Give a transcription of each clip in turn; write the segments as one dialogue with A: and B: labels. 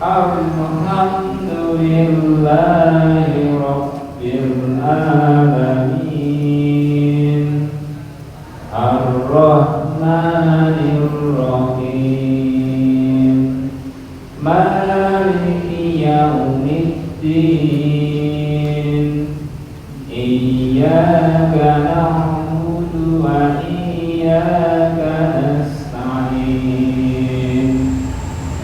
A: Alhamdulillahi Rabbil Alamin Ar-Rahmanir Rahim Maliki Yaumiddin Iyyaka na'budu wa iyyaka nasta'in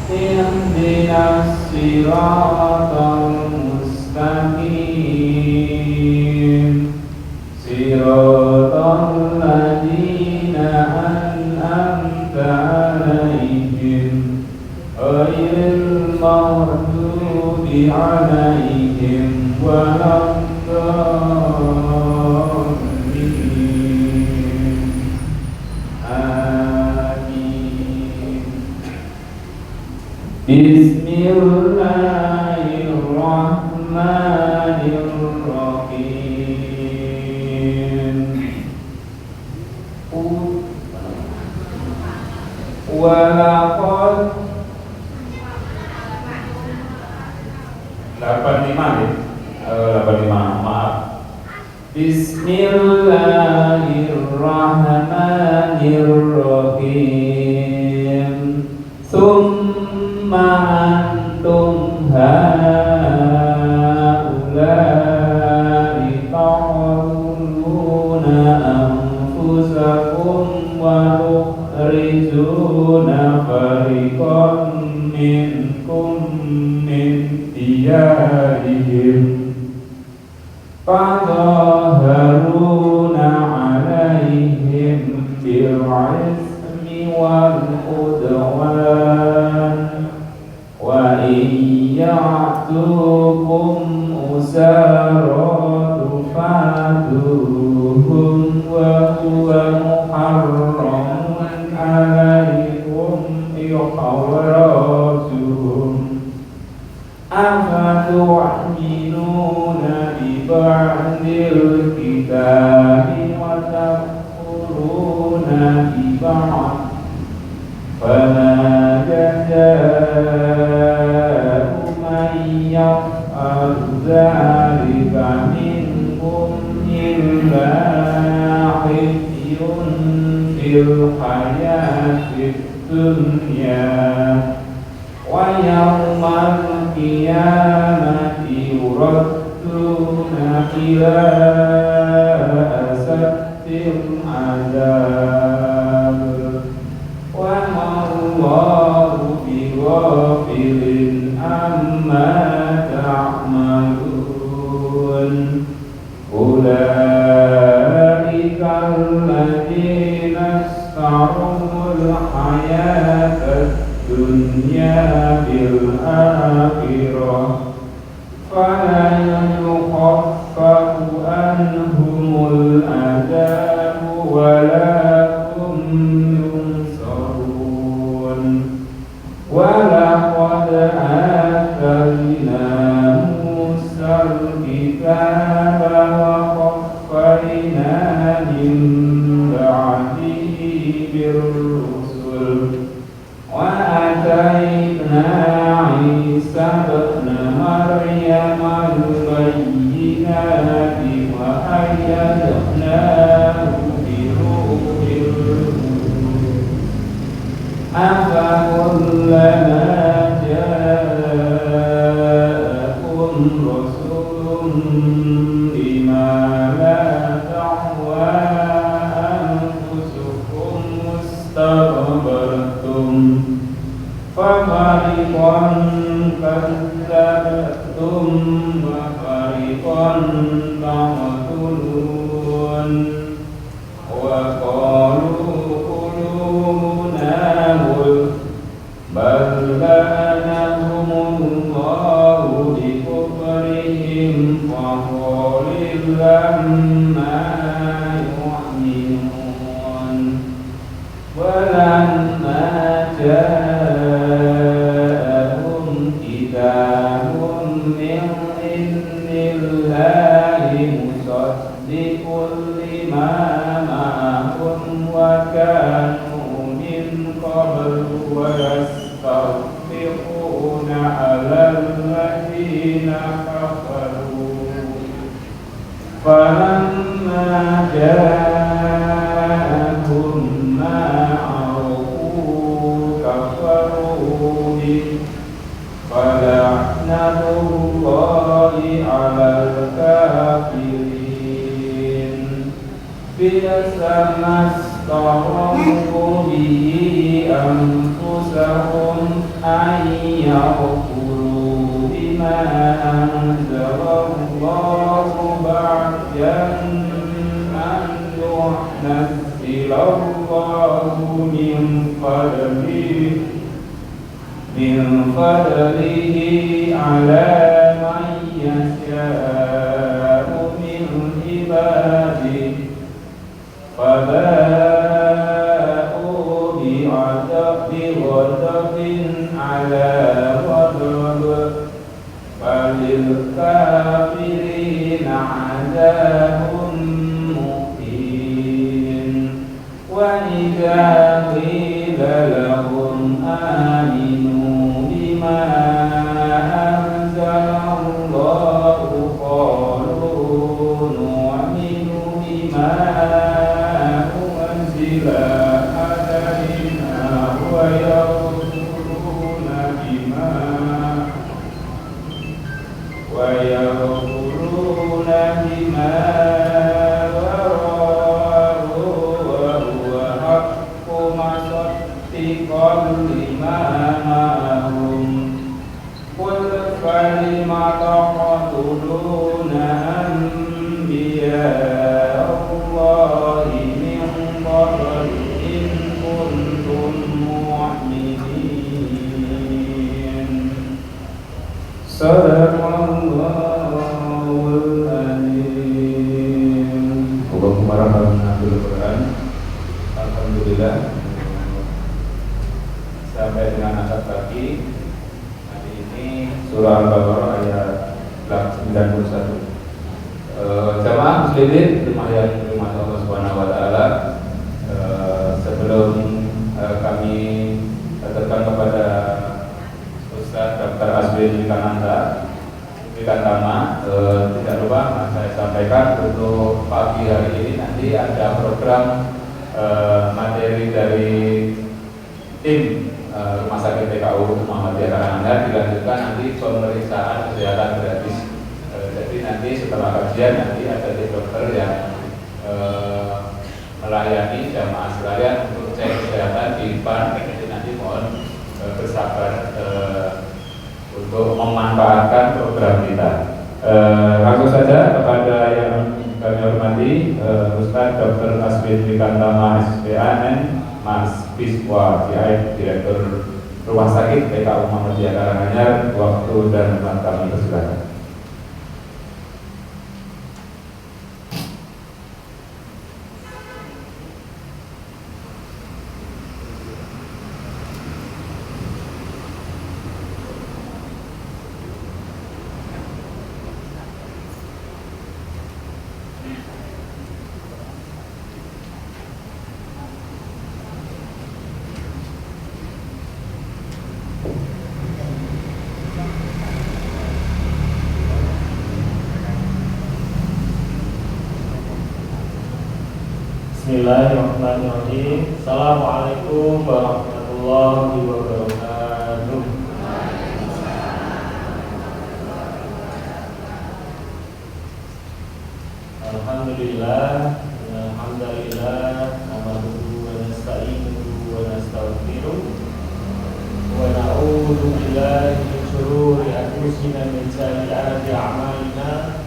A: Ihdinas siratal mustaqim Siratal ladzina an'amta 'alaihim ghairil maghdubi 'alaihim waladdallin. Amin. Bismillahirrahmanirrahim. Walaqad 85 ya? 85, maaf. Bismillahirrahmanirrahim. Tsumma antum haula'i taqtuluna anfusakum wa tukhrijuna fariqan minkum min diyarihim fadhaharuna 'alaihim bil'ismi wal udwan wa iyya'tukum usara tufaduhum wa huwa muharramun 'alaikum ikhrajuhum afatu'minuna bi ba'dil kitabi wa takfuruna bi ba'd fama jazaa'u man yaf'alu dzalika minkum illa khizyun fil hayatid dunya wa yawmal qiyamati yuradduna ila asaddil azab wa ma'allahu bighafilin amma ta'malun ulaika alladzina istarul hayatad dunya bil akhirah fala yukhaffafu anhumul adabu wa la hum yunsarun wa laqad atayna Musal kitaba wa qaffayna min ba'dihi bir-rusul wa atayna Isa ibn Maryam al-bayyinati wa ayyadnahu bi ruhil qudus afa kullama ja'akum rasulun bima la ta'wa anfusukum mustakbartum fafariqan kadzdzabtum wa fariqan taqtulun wa qalu qulubuna ghulf bal la'anahumullahu bi kufrihim wa qalil lamma yu'minun wa lamma ja'ahum kitabun min indillahi musaddiqun lima الذين كفروا فلما جاءهم ما عرفوا كفروا به فلعنة الله على الكافرين بئس ما اشتروا به أنفسهم أن يكفروا بما أنزل الله بغيا أن ينزل الله من فضله على من يشاء من عباده فباءوا بغضب على غضب فللكافرين عذاب مقيم وإذا قيل لهم آمنوا بما أنزل الله قالوا نؤمن بما أنزل علينا ويكفرون بما وراءه وهو حق مصدقا لما معهم قل فلم تقتلون أنبياء الله من قبل إن كنتم مؤمنين صدق Allahul Alim. Allahumma rahmatna bil Quran. Alhamdulillah. Sampai dengan asar pagi. Hari ini surah Al-Baqarah ayat 91. Jamaah muslimin rumah yang dirahmati Allah Subhanahu wa taala. Sebelum kami katakan kepada Ustaz Dr. Aswin Wikananta tidak lupa saya sampaikan untuk pagi hari ini nanti ada program materi dari tim Rumah Sakit PKU Muhammadiyah Karanganyar dilanjutkan nanti pemeriksaan kesehatan gratis. Jadi nanti setelah kajian nanti ada tim dokter yang melayani jamaah sekalian untuk cek kesehatan di depan. Jadi nanti mohon bersabar untuk memanfaatkan program kita. Langsung saja kepada yang kami hormati Ustaz Dr. Aswin Wikananta SPAN Mas Biswa CI Direktur Rumah Sakit PKU Muhammadiyah Karanganyar. Waktu dan tempat kami persilakan.
B: Bismillahirrahmanirrahim. Assalamualaikum warahmatullahi wabarakatuh. Alhamdulillah, alhamdulillah, nahmaduhu wa nasta'inuhu wa nastaghfiruh wa na'udzu billahi min shururi anfusina min sayyiati a'malina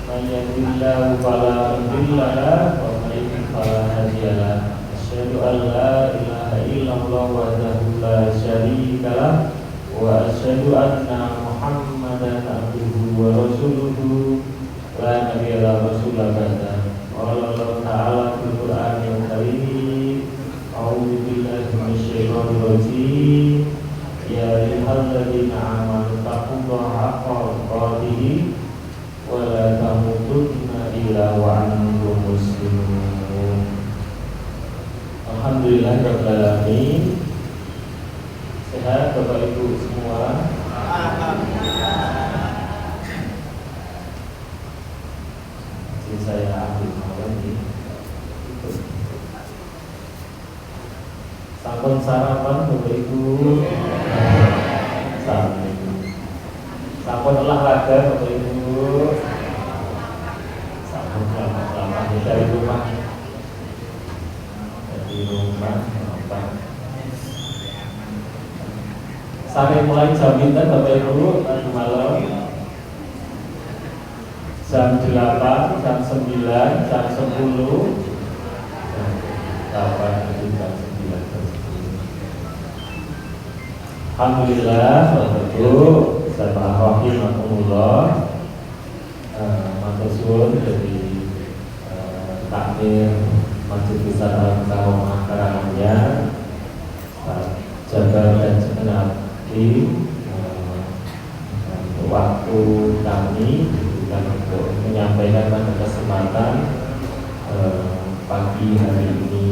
B: may yahdihillahu fala mudilla lahu wa may yudlil fala hadiya lahu. Asyhadu an la ilaha illallah wahdahu la syarika lahu wa asyhadu anna Muhammadan abduhu wa rasuluhu la nabiyya rasulullah ba'da. Qala Allah ta'ala fil Qur'anil Karim, a'udzu billahi minasyaitonir rajim. Ya ayyuhalladzina amanu taqullaha haqqa tuqatih wa la tamutunna illa wa antum muslimun. Alhamdulillah rabbil alamin. Sehat Bapak Ibu semua? sarapan Bapak Ibu? Sampun. Sampun olahraga Bapak Ibu? Sampun lama-lama dari rumah. Dari rumah apa? Sampai mulai jam pinten Bapak Ibu tadi malam? Jam 8, jam 9, jam 10. Jam 9, jam 10. Alhamdulillah, Bapak Ibu, jamaah rahimakumullah. Matur suwun dari takmir Masjid Besar Al-Karomah Karanganyar, jaga dan segenap untuk waktu kami dan untuk menyampaikan pada kesempatan pagi hari ini.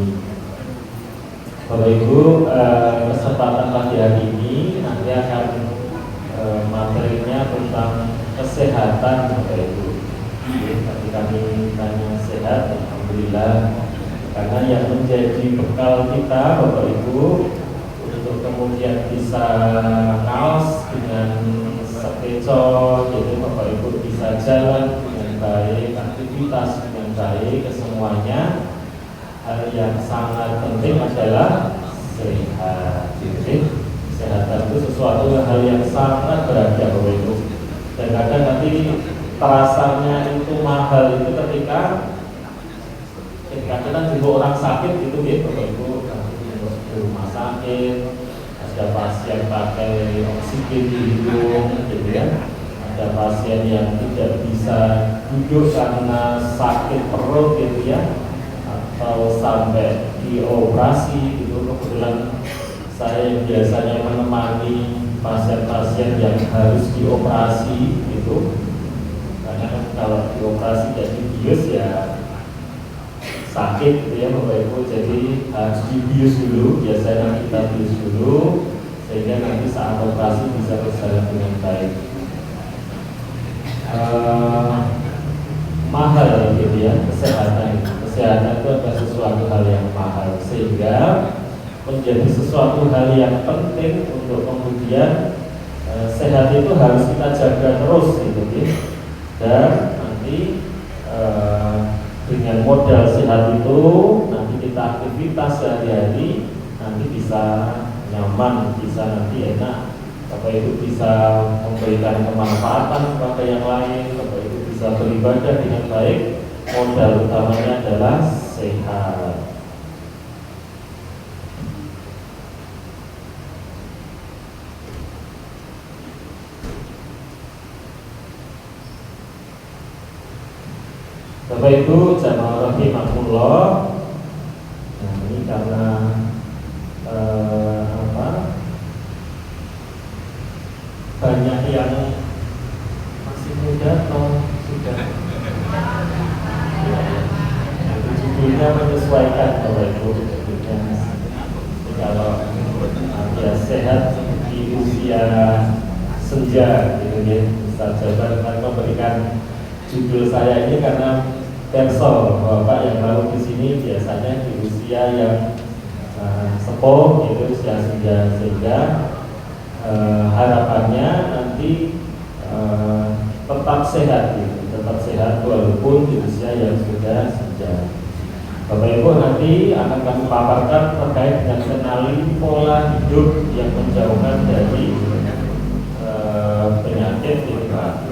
B: Bapak Ibu, kesempatan pagi hari ini nanti akan materinya tentang kesehatan Bapak Ibu. Tadi kami tanya sehat, alhamdulillah. Karena yang menjadi bekal kita Bapak Ibu untuk kemudian bisa kaos dengan sepeco, jadi Bapak Ibu bisa jalan dengan baik, aktivitas dengan baik, kesemuanya. Hal yang sangat penting adalah sehat. Jadi kesehatan itu sesuatu hal yang sangat berharga Bapak Ibu. Dan kadang nanti terasanya itu mahal itu ketika kita juga orang sakit itu gitu Bapak Ibu, di rumah sakit ada pasien pakai oksigen di hidung gitu ya, ada pasien yang tidak bisa duduk karena sakit perut gitu ya, atau sampai dioperasi gitu. Kebetulan saya yang biasanya menemani pasien-pasien yang harus dioperasi gitu, karena kan kalau dioperasi jadi bius ya sakit gitu ya Bapak Ibu, jadi harus dibius dulu, biasanya kita bius dulu sehingga nanti saat operasi bisa berjalan dengan baik. Mahal gitu ya kesehatan itu adalah sesuatu hal yang mahal, sehingga menjadi sesuatu hal yang penting untuk kemudian sehat itu harus kita jaga terus gitu ya. Dan nanti dengan modal sehat itu nanti kita aktivitas sehari-hari nanti bisa nyaman, bisa nanti enak, Bapak Ibu bisa memberikan kemanfaatan kepada yang lain, Bapak Ibu bisa beribadah dengan baik. Modal utamanya adalah sehat. Bapak Ibu jamaah rahimakumullah. Nah, ini karena banyak yang masih muda atau sudah judulnya menyesuaikan Bapak Ibu. Kalau ya sehat di usia senja gitu ya, Ustaz Jabar akan memberikan judul saya ini karena Persol Bapak yang baru di sini biasanya di usia yang sepuh itu usia senja, sehingga harapannya nanti tetap sehat gitu, tetap sehat walaupun di usia yang sudah senja. Bapak Ibu nanti akan kami paparkan terkait dengan kenali pola hidup yang menjauhkan dari penyakit ini Pak.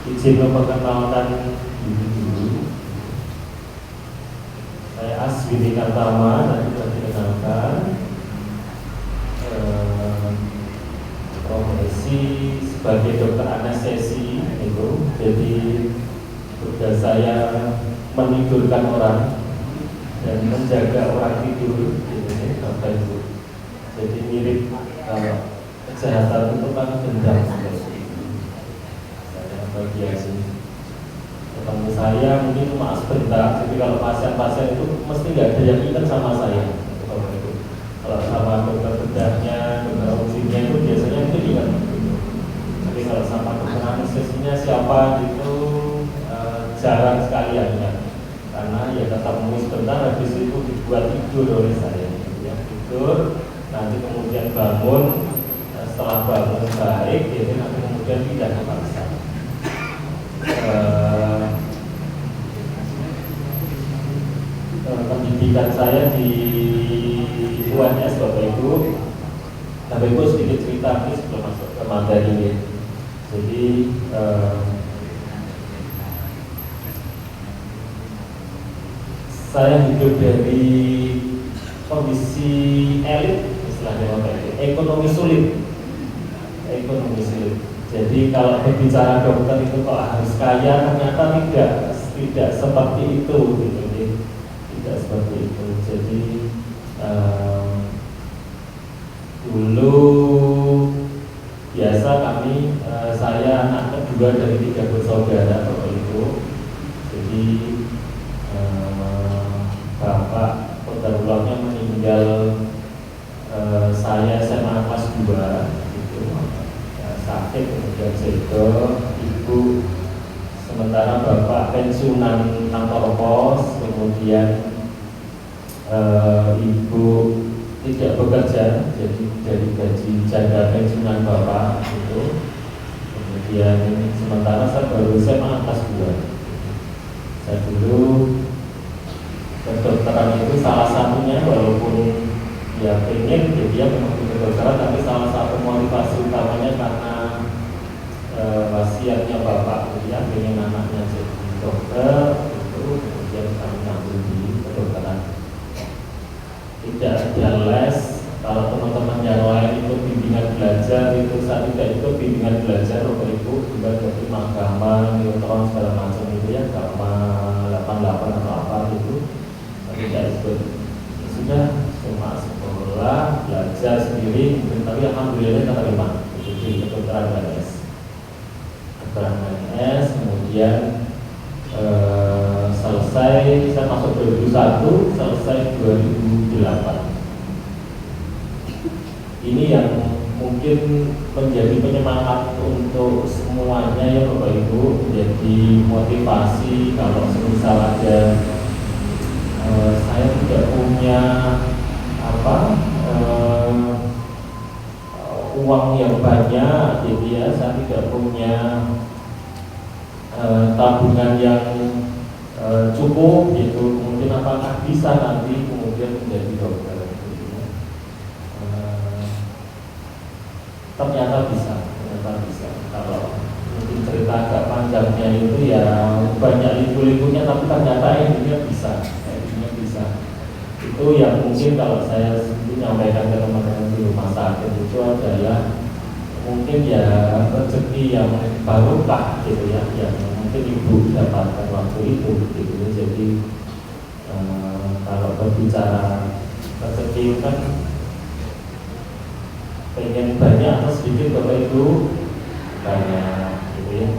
B: Izin memperkenalkan diri dulu. Saya Aswini Kartama, nanti sudah dikenalkan. Profesi sebagai dokter anestesi itu, jadi tugas saya menidurkan orang dan menjaga orang tidur, ini Bapak Ibu. Jadi mirip kalau kesehatan itu kan dendam saya bagian sini. Ketemu saya mungkin cuma sebentar, jadi kalau pasien-pasien itu mesti nggak ada yang ingat sama saya, Bapak Ibu. Kalau sama dokter bedahnya, dokter usinya itu biasanya itu ingat. Tapi kalau sama dokter anestesinya siapa itu jarang sekali ya ingat. Karena ya ketemu sebentar, habis itu dibuat tidur oleh saya. Ya, tidur, nanti kemudian bangun, setelah bangun baik, jadi nanti kemudian tidak terpaksa. Pendidikan saya di UNS Bapak Ibu sedikit cerita ini sebelum masuk ke materi ini. Jadi saya hidup dari kondisi elit, istilahnya Bapak Ibu, ekonomi sulit. Jadi kalau berbicara dokter itu kok harus kaya, ternyata tidak seperti itu, gitu. Tidak seperti itu. Jadi dulu biasa kami, saya anak kedua dari 3 bersaudara Bapak Ibu. Jadi bapak kodarulahnya meninggal saya SMA kelas 2 gitu. Sakit kemudian sego, ibu sementara bapak pensiunan kantor pos, kemudian ibu tidak bekerja, jadi dari gaji jaga pensiunan bapak itu. Kemudian sementara saya baru SMA kelas 2. Saya dulu kedokteran itu salah satunya, walaupun ya pengen jadi ya memang kedokteran, tapi salah satu motivasi utamanya karena wasiatnya bapak, dia pengen anaknya jadi dokter itu, kemudian kami ngambil di kedokteran. Tidak ada les. Kalau teman-teman yang lain itu bimbingan belajar, itu saya tidak ikut bimbingan belajar Bapak Ibu, juga dari agama, neutron segala macam itu ya, agama 88 atau apa itu, tidak ikut. Sudah cuma sekolah, belajar sendiri, tapi alhamdulillah keterima di kedokteran UNS. Kedokteran UNS, kemudian selesai, saya masuk 2001, selesai 2008. Ini yang mungkin menjadi penyemangat untuk semuanya ya Bapak Ibu, menjadi motivasi kalau semisal ada saya tidak punya uang yang banyak, jadi ya saya tidak punya tabungan yang cukup gitu, kemudian apakah bisa nanti kemudian menjadi dokter gitu ya. Ternyata bisa. Kalau mungkin cerita agak panjangnya itu ya banyak liku-likunya, tapi ternyata intinya bisa. Itu yang mungkin kalau saya menyampaikan ke teman-teman di rumah sakit itu adalah mungkin ya rezeki yang barokah gitu ya, yang mungkin ibu dapatkan waktu itu gitu. Jadi kalau berbicara rezeki kan pengen banyak atau sedikit Bapak Ibu banyak gitu ya.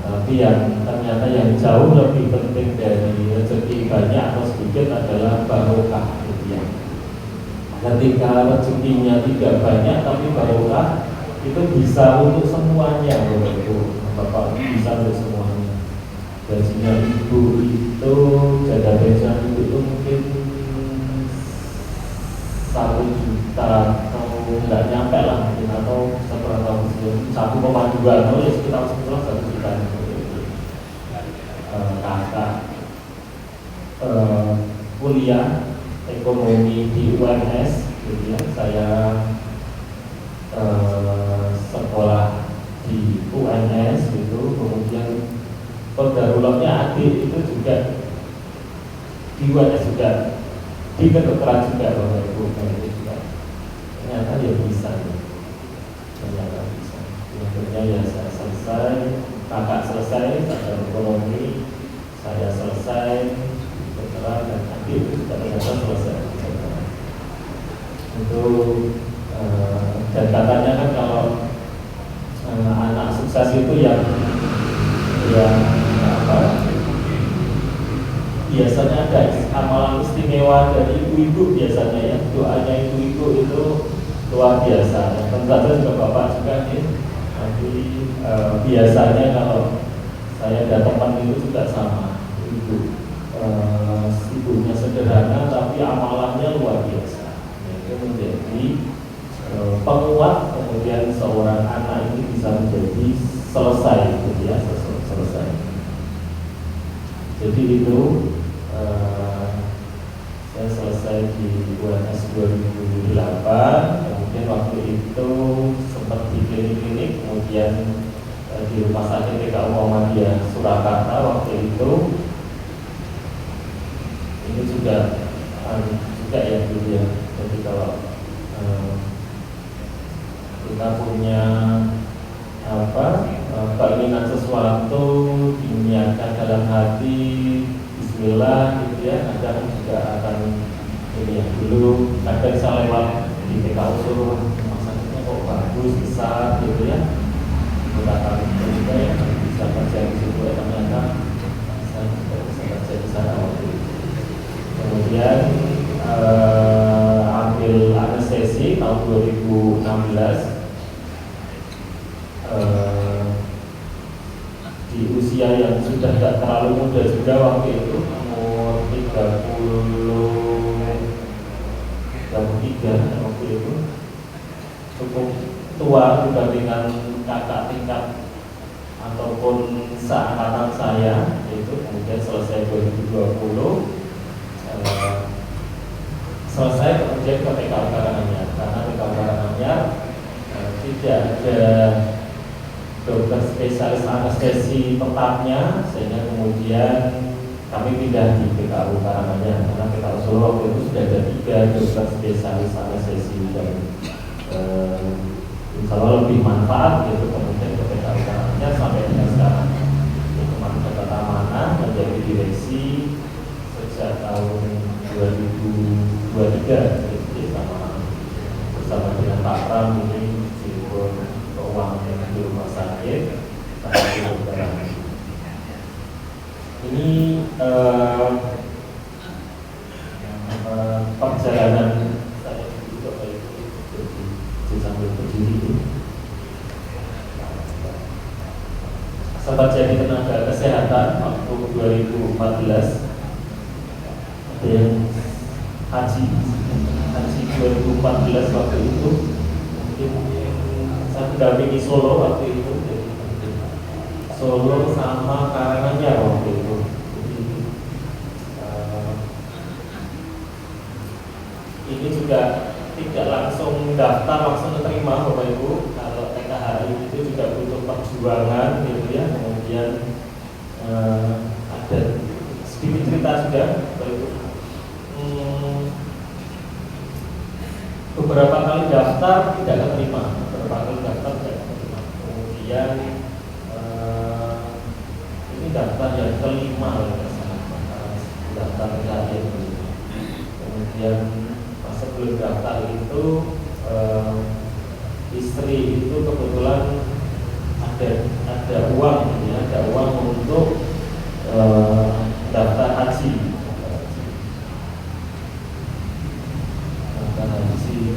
B: Tapi yang ternyata yang jauh lebih penting dari rezeki banyak atau sedikit adalah barokah gitu ya. Ketika rezekinya tidak banyak tapi barokah, itu bisa untuk semuanya Bapak Ibu. Bapak bisa untuk semuanya. Gajinya ibu itu, jaga pensiun ibu itu mungkin 1 juta atau nggak nyampe lah mungkin, atau 1,2 atau ya sekitar 1 juta. Kakak kuliah ekonomi di UNS, gitu ya. Saya sekolah di UNS manis itu, kemudian kodarulahnya adik itu juga jiwanya juga di kedokteran juga Bapak Ibu, itu juga ternyata dia bisa, ternyata bisa. Akhirnya ya saya selesai, kakak selesai, saya ekonomi, saya selesai kedokteran, dan adik itu juga ternyata selesai kedokteran. Itu dan katanya kan kalau anak sukses itu yang apa? Biasanya ada amalan istimewa dari ibu-ibu biasanya ya, doanya ibu-ibu itu luar biasa. Dan tentu saja juga bapak juga nih, nanti biasanya kalau saya ada teman itu juga sama, ibunya sederhana tapi amalannya luar biasa. Itu menjadi penguat, kemudian seorang anak ini bisa menjadi selesai, gitu ya, selesai. Jadi itu saya selesai di UNS 2008, kemudian waktu itu sempat di klinik-klinik, kemudian di rumah sakit PKU Muhammadiyah Surakarta waktu itu. Ini juga ya dulu ya. Jadi kalau kita punya keinginan sesuatu diniatkan dalam hati, Bismillah gitu ya, kadang juga akan ini ya, dulu kadang saya lewat di PKU suruh rumah sakitnya kok bagus, besar gitu ya, menggunakan juga ya, bisa kerja di situ ya, ternyata saya bisa kerja di sana waktu itu. Kemudian ambil anestesi tahun 2016. Di usia yang sudah tidak terlalu muda juga waktu itu, umur 33 waktu itu, cukup tua dibandingkan kakak tingkat ataupun seangkatan saya, yaitu kemudian selesai 2020, selesai kemudian ke PKU Karanganyar, karena PKU Karanganyar tidak ada dokter spesialis anestesi tetapnya, sehingga kemudian kami pindah di PKU Karanganyar, karena PKU Solo waktu itu sudah ada 3 dokter spesialis anestesi dan insya Allah lebih manfaat gitu. Kemudian ke PKU Karanganyar sampai dengan sekarang itu Manfaat Amanah menjadi direksi sejak tahun 2023, jadi bersama dengan Pak Pram ini keuangan di rumah sakit sampai kedokteran. Ini perjalanan saya juga di sambil berdiri. Sempat jadi tenaga kesehatan waktu 2014, ada yang haji 2014 waktu itu. Saya mendampingi Solo waktu itu, Solo sama Karanganyar waktu itu. Ini juga tidak langsung daftar, langsung diterima Bapak Ibu. Kalau TKHI itu juga butuh perjuangan gitu ya. Kemudian ada sedikit cerita juga Bapak Ibu. Beberapa kali daftar tidak keterima, kemudian ini daftar yang kelima daftar terakhir. Kemudian pas sebelum daftar itu istri itu kebetulan ada uang ya, ada uang untuk daftar haji.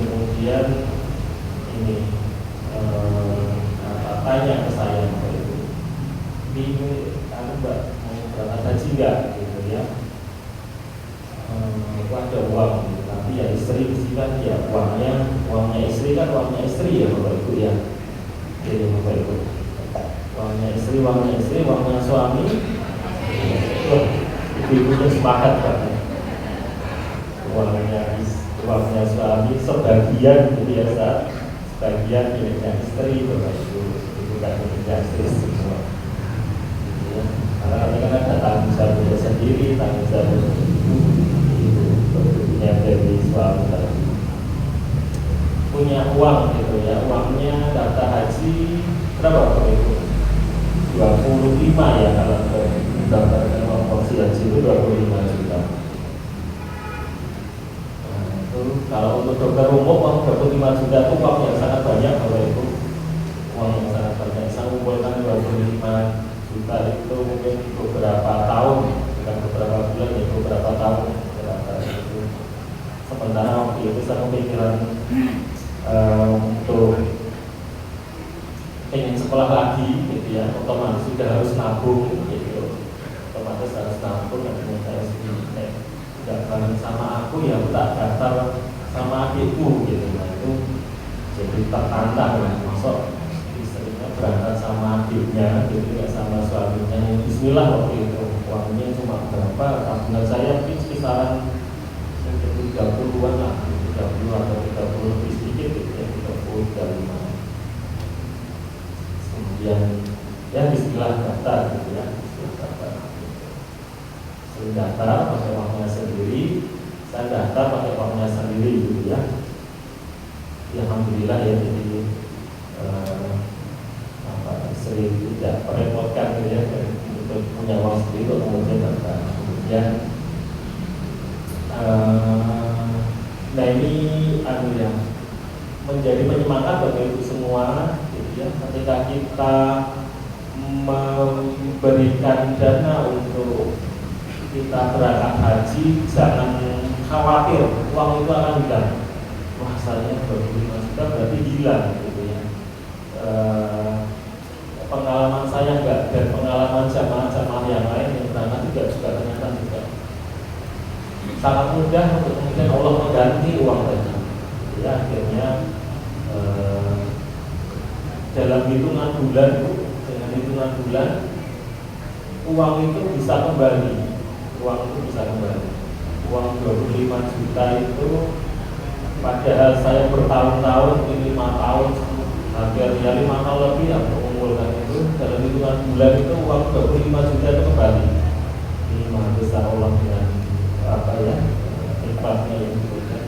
B: Kemudian ini tanya ke saya ini Mbak mau berangkat haji nggak gitu ya. Ada uang gitu. Tapi ya istri kan ya uangnya istri kan uangnya istri ya Bapak Ibu ya. Jadi Bapak Ibu, uangnya istri, uangnya suami. Ibu-ibunya sepakat banget. Uangnya suami sebagian biasa, sebagian miliknya istri Bapak Ibu, bukan miliknya istri semua. uang gitu ya, uangnya daftar haji berapa waktu itu? 25 ya, kalau mendaftarkan uang porsi haji itu 25 juta. Nah, itu kalau untuk dokter umum uang 25 juta itu uang yang sangat banyak Bapak Ibu. Uang yang sangat banyak. Saya mengumpulkan 25 juta itu mungkin beberapa tahun, bukan beberapa bulan ya, beberapa tahun. Sementara waktu itu saya kepikiran untuk ingin sekolah lagi gitu ya, otomatis sudah harus nabung gitu, otomatis harus nabung. Dan saya sendiri tidak bareng sama aku ya, aku tak daftar sama adikku gitu. Nah itu jadi tertantang lah, masuk istrinya berangkat sama adiknya gitu, tidak sama suaminya. Bismillah waktu itu, uangnya cuma berapa, tabungan saya mungkin kisaran 30-an lah, 30 atau 30 lebih sedikit gitu ya, 30 dan 5. Kemudian ya bismillah daftar gitu ya, bismillah daftar. Saya daftar pakai uangnya sendiri, saya daftar pakai uangnya sendiri gitu ya. Ya alhamdulillah ya, jadi sering tidak merepotkan gitu ya, untuk punya uang sendiri untuk kemudian daftar. Kemudian nah ini ya, menjadi penyemangat bagi ibu semua gitu ya, ketika kita memberikan dana untuk kita berangkat haji, jangan khawatir uang itu akan hilang. Wah saya 25 juta berarti hilang gitu ya. Pengalaman saya enggak, dan pengalaman jamaah-jamaah yang lain yang berangkat juga ternyata juga sangat mudah untuk kemudian Allah mengganti uang tadi. Ya akhirnya dalam hitungan bulan, dengan hitungan bulan uang itu bisa kembali. Uang itu bisa kembali. Uang 25 juta itu padahal saya bertahun-tahun, ini 5 tahun, hampir ya 5 tahun lebih ya mengumpulkan itu. Dalam hitungan bulan itu uang 25 juta itu kembali. Ini maha besar Allah dengan apa ya, nikmatnya yang diberikan.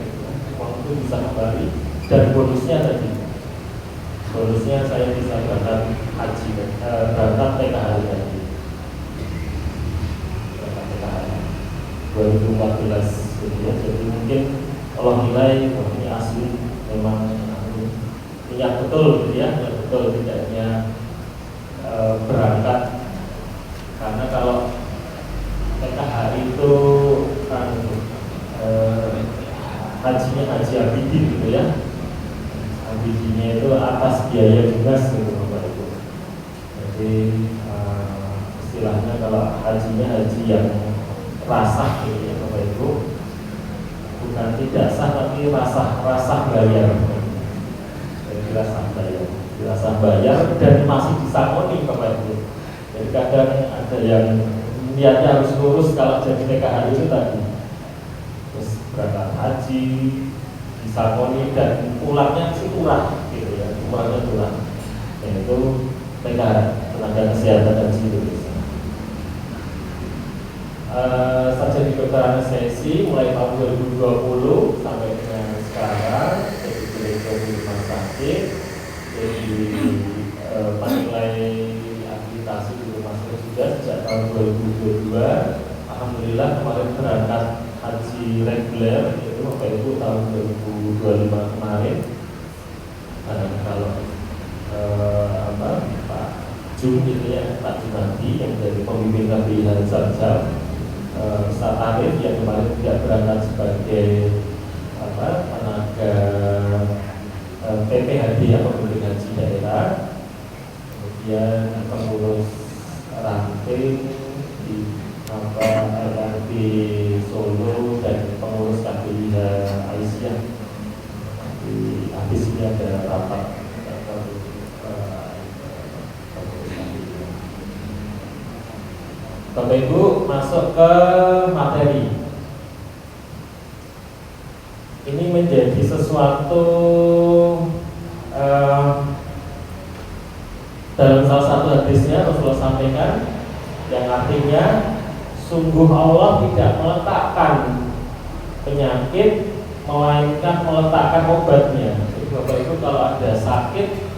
B: Uang itu bisa kembali. Dan bonusnya tadi, bonusnya saya bisa berangkat haji, berangkat PKH tadi, berangkat PKH 2014 gitu ya. Jadi mungkin Allah nilai bahwa ini asli, memang niat betul gitu ya, niat betul tidaknya berangkat. Karena kalau PKH itu kan hajinya haji abidin gitu ya, abidinnya itu atas biaya dinas gitu Bapak Ibu. Jadi istilahnya kalau hajinya haji yang rasah gitu ya Bapak Ibu, bukan tidak sah tapi rasah bayar. Jadi rasah bayar dan masih disangoni Bapak Ibu. Jadi kadang ada yang niatnya harus lurus kalau jadi PKH itu tadi, terus berangkat haji disangoni dan pulangnya sih murah gitu ya, pulangnya murah, yaitu PKH, tenaga kesehatan dan Indonesia. Saja di dokter anestesi mulai tahun 2020 sampai dengan sekarang, jadi direktur di rumah sakit, jadi menilai akreditasi di rumah sakit sudah sejak tahun 2022. Alhamdulillah kemarin berangkat haji reguler itu Bapak Ibu tahun 2025 kemarin. Kalau Pak Jum itu ya, Pak Jumadi yang dari pemimpin KBIH Zam-Zam, Ustaz Arif yang kemarin tidak berangkat sebagai tenaga PPHD yang pemimpin haji daerah, kemudian pengurus ranting di LRT Solo dan pengurus KBIH Aisyah. Habis ini ada rapat Bapak Ibu, masuk ke materi. Ini menjadi sesuatu dalam salah satu hadisnya Rasulullah sampaikan yang artinya sungguh Allah tidak meletakkan penyakit melainkan meletakkan obatnya. Bapak Ibu kalau ada sakit,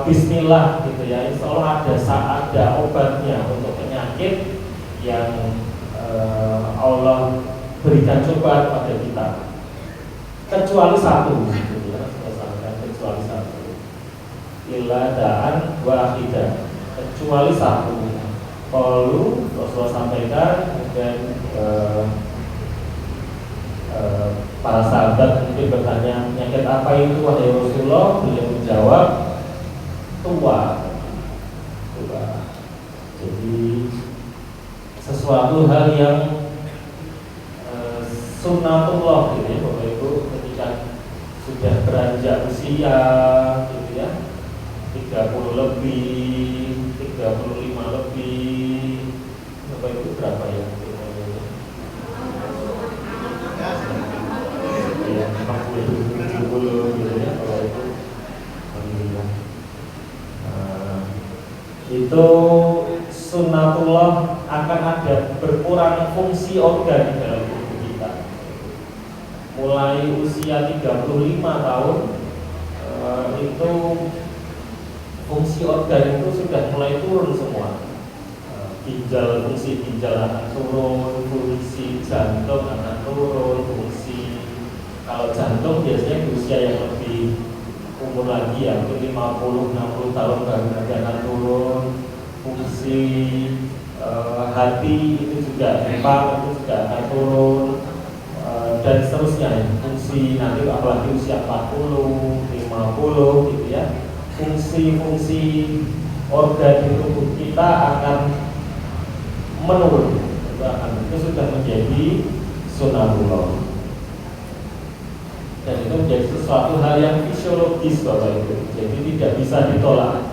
B: Bismillah gitu ya. Insya Allah ada obatnya untuk penyakit yang Allah berikan cobaan pada kita. Kecuali satu, gitu ya. Kecuali satu. Illa da'an wahidah. Kecuali satu. Kalau Rasulullah sampaikan, kemudian para sahabat mungkin bertanya, penyakit apa itu wahai Rasulullah? Beliau menjawab, tua. Jadi sesuatu hal yang sunnatullah gitu ya, Bapak Ibu, ketika sudah beranjak usia gitu ya, 30 lebih, 35 lebih, Bapak Ibu berapa ya? Ya, 60, 70 gitu ya, Bapak Ibu. Alhamdulillah. Itu sunnatullah, akan ada berkurang fungsi organ di dalam tubuh kita. Mulai usia 35 tahun itu fungsi organ itu sudah mulai turun semua. Fungsi ginjal akan turun, fungsi jantung akan turun, kalau jantung biasanya di usia yang lebih umur lagi ya, 50-60 tahun baru nanti akan turun. Fungsi hati itu juga, demam itu juga akan turun, dan seterusnya. Fungsi nanti apalagi usia 40, 50 gitu ya, fungsi-fungsi organ di tubuh kita akan menurun. Itu sudah menjadi sunatullah. Dan itu menjadi sesuatu hal yang fisiologis Bapak Ibu, jadi tidak bisa ditolak.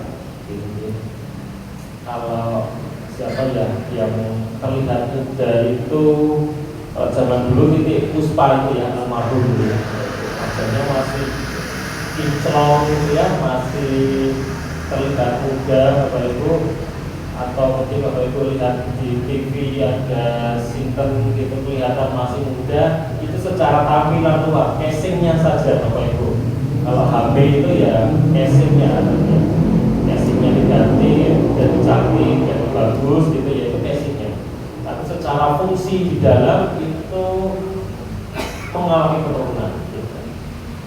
B: Kalau siapa ya yang terlihat muda itu, kalau zaman dulu titik Puspa itu ya, almarhum gitu ya, wajahnya masih kinclong gitu ya, masih terlihat muda Bapak Ibu. Atau mungkin Bapak Ibu lihat di TV ada sinten gitu kelihatan masih muda, itu secara tampilan luar, casingnya saja Bapak Ibu. Kalau HP itu ya casingnya diganti dan cantik dan bagus gitu ya, itu casingnya. Tapi secara fungsi di dalam itu mengalami penurunan gitu.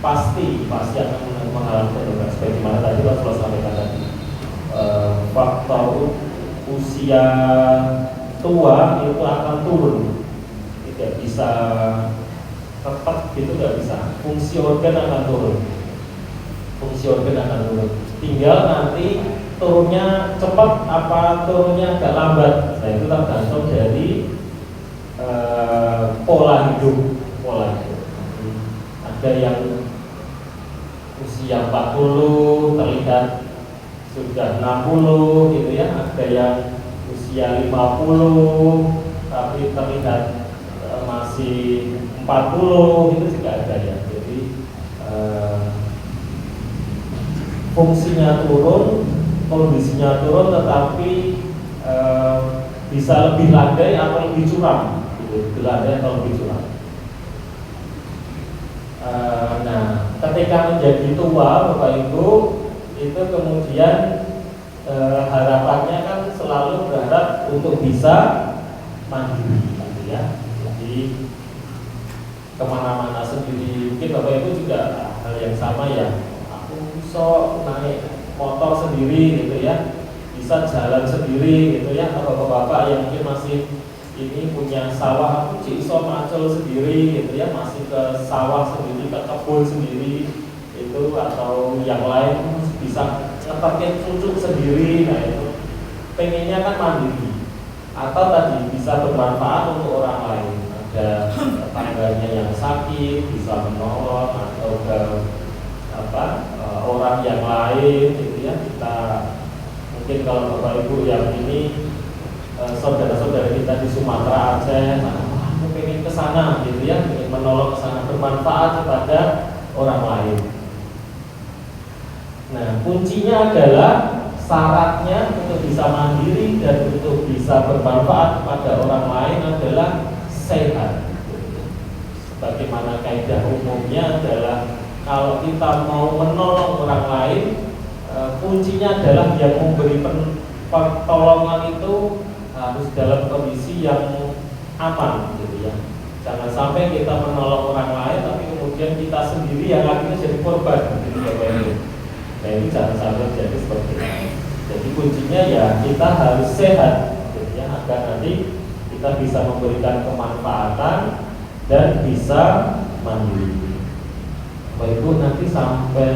B: Pasti akan mengalami penurunan, sebagaimana tadi Rasulullah sampaikan tadi. Faktor usia tua itu akan turun, tidak bisa tetap gitu, nggak bisa. Fungsi organ akan turun, tinggal nanti turunnya cepat apa turunnya agak lambat. Nah itu tergantung dari pola hidup. Ada yang usia 40 terlihat sudah 60 gitu ya, ada yang usia 50 tapi terlihat masih 40 itu juga ada ya. Jadi fungsinya turun, kondisinya turun, tetapi bisa lebih landai atau lebih curam gitu, nah ketika menjadi tua Bapak Ibu, itu kemudian harapannya kan selalu berharap untuk bisa mandiri gitu ya. Jadi kemana-mana sendiri. Mungkin Bapak Ibu juga hal yang sama ya. Aku bisa naik motor sendiri gitu ya, bisa jalan sendiri gitu ya. Atau bapak-bapak yang mungkin masih ini punya sawah, aku bisa macul sendiri gitu ya, masih ke sawah sendiri, ke kebun sendiri itu, atau yang lain bisa ngepakai cucuk sendiri. Nah itu pengennya kan mandiri, atau tadi bisa bermanfaat untuk orang lain. Ada tetangganya yang sakit bisa menolong, atau ke orang yang lain gitu ya. Kita mungkin kalau Bapak Ibu yang ini saudara-saudara kita di Sumatera, Aceh, aku pengen ke sana gitu ya, pengen menolong ke sana, bermanfaat kepada orang lain. Nah, kuncinya adalah syaratnya untuk bisa mandiri dan untuk bisa bermanfaat kepada orang lain adalah sehat. Bagaimana kaidah umumnya adalah kalau kita mau menolong orang lain, kuncinya adalah yang memberi pertolongan itu harus dalam kondisi yang aman gitu ya. Jangan sampai kita menolong orang lain tapi kemudian kita sendiri yang akhirnya jadi korban gitu ya Pak Ibu. Nah ini jangan sampai jadi seperti itu. Jadi kuncinya ya kita harus sehat gitu ya, agar nanti kita bisa memberikan kemanfaatan dan bisa mandiri. Pak Ibu nanti sampai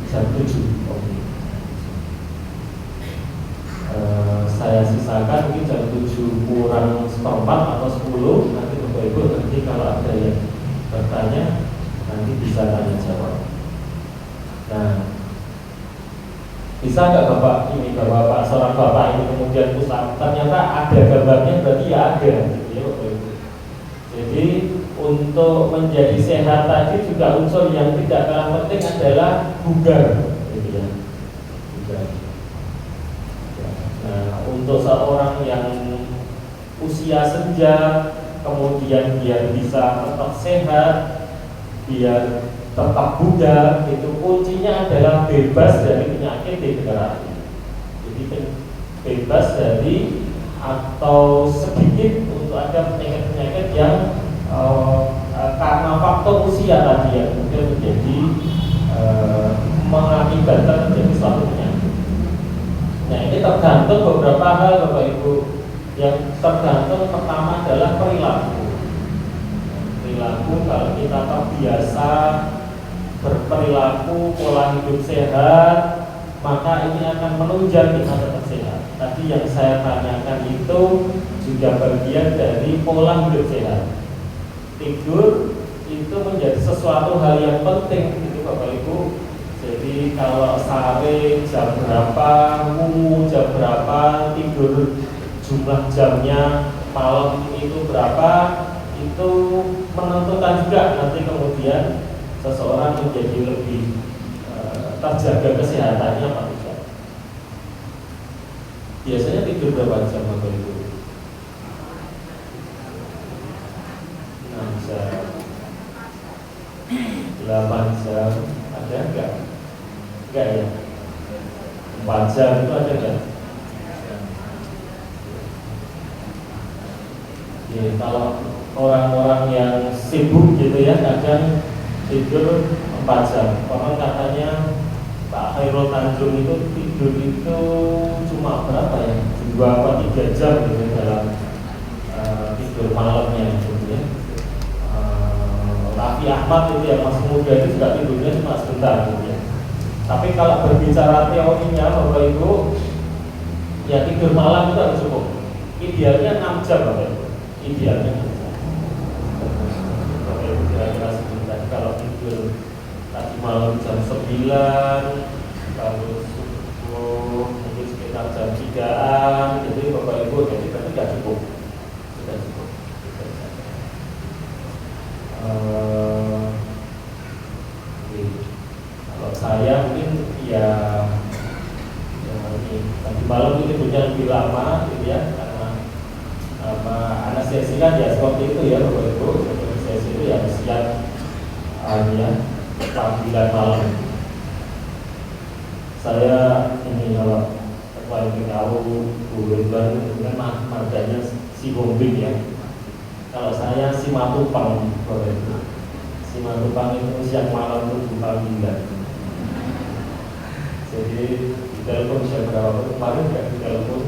B: jam 7 saya sisakan mungkin jam 7 kurang seperempat atau 10. Nanti Bapak Ibu nanti kalau ada yang bertanya nanti bisa tanya jawab. Nah, bisa nggak Bapak ini Bapak seorang Bapak ini kemudian pusat ternyata ada gambarnya, berarti ya ada gitu ya Bapak Ibu. Jadi untuk menjadi sehat tadi juga unsur yang tidak kalah penting adalah bugar gitu ya. Bugar. Nah, untuk seorang yang usia senja, kemudian dia bisa tetap sehat, dia tetap bugar, itu kuncinya adalah bebas dari penyakit degeneratif. Jadi bebas dari atau sedikit untuk ada penyakit-penyakit yang karena faktor usia tadi yang kemudian menjadi mengakibatkan menjadi suatu penyakit. Nah ini tergantung beberapa hal Bapak Ibu. Yang tergantung pertama adalah perilaku. Perilaku, kalau kita terbiasa berperilaku pola hidup sehat, maka ini akan menunjang kita tetap sehat. Tadi yang saya tanyakan itu juga bagian dari pola hidup sehat. Tidur itu menjadi sesuatu hal yang penting itu Bapak Ibu. Jadi kalau sehari jam berapa, wungu jam berapa, tidur jumlah jamnya malam itu berapa, itu menentukan juga nanti kemudian seseorang menjadi lebih terjaga kesehatannya apa tidak. Biasanya tidur berapa jam Bapak Ibu? 6 jam, 8 jam, ada enggak? Enggak ya? 4 jam itu ada enggak? Ya, kalau orang-orang yang sibuk gitu ya kadang tidur 4 jam. Orang katanya Pak Khairul Tanjung itu tidur itu cuma berapa ya? 2 atau 3 jam gitu dalam tidur malamnya gitu ya. Raffi Ahmad itu yang masih muda itu juga tidurnya cuma sebentar gitu ya. Tapi kalau berbicara teorinya Bapak Ibu, ya tidur malam itu harus cukup. Idealnya 6 jam Bapak Ibu. Idealnya 6 jam. Bapak Ibu kira-kira sebentar. Kalau tidur tadi malam jam 9, lalu subuh mungkin sekitar jam 3-an, jadi Bapak Ibu jadi berarti sudah cukup. Sudah cukup. Kalau saya mungkin ya ini tadi malam itu tidurnya lebih lama gitu ya, karena anestesi kan ya seperti itu ya Bapak Ibu. Anestesi itu ya siap ya panggilan malam. Saya ini kalau paling tahu Bu Ridwan itu kan marganya si Bombing ya. Kalau saya si Matupang, Bapak Ibu. Si Matupang itu siang malam itu panggilan. Jadi di telepon saya berapa kemarin nggak di telepon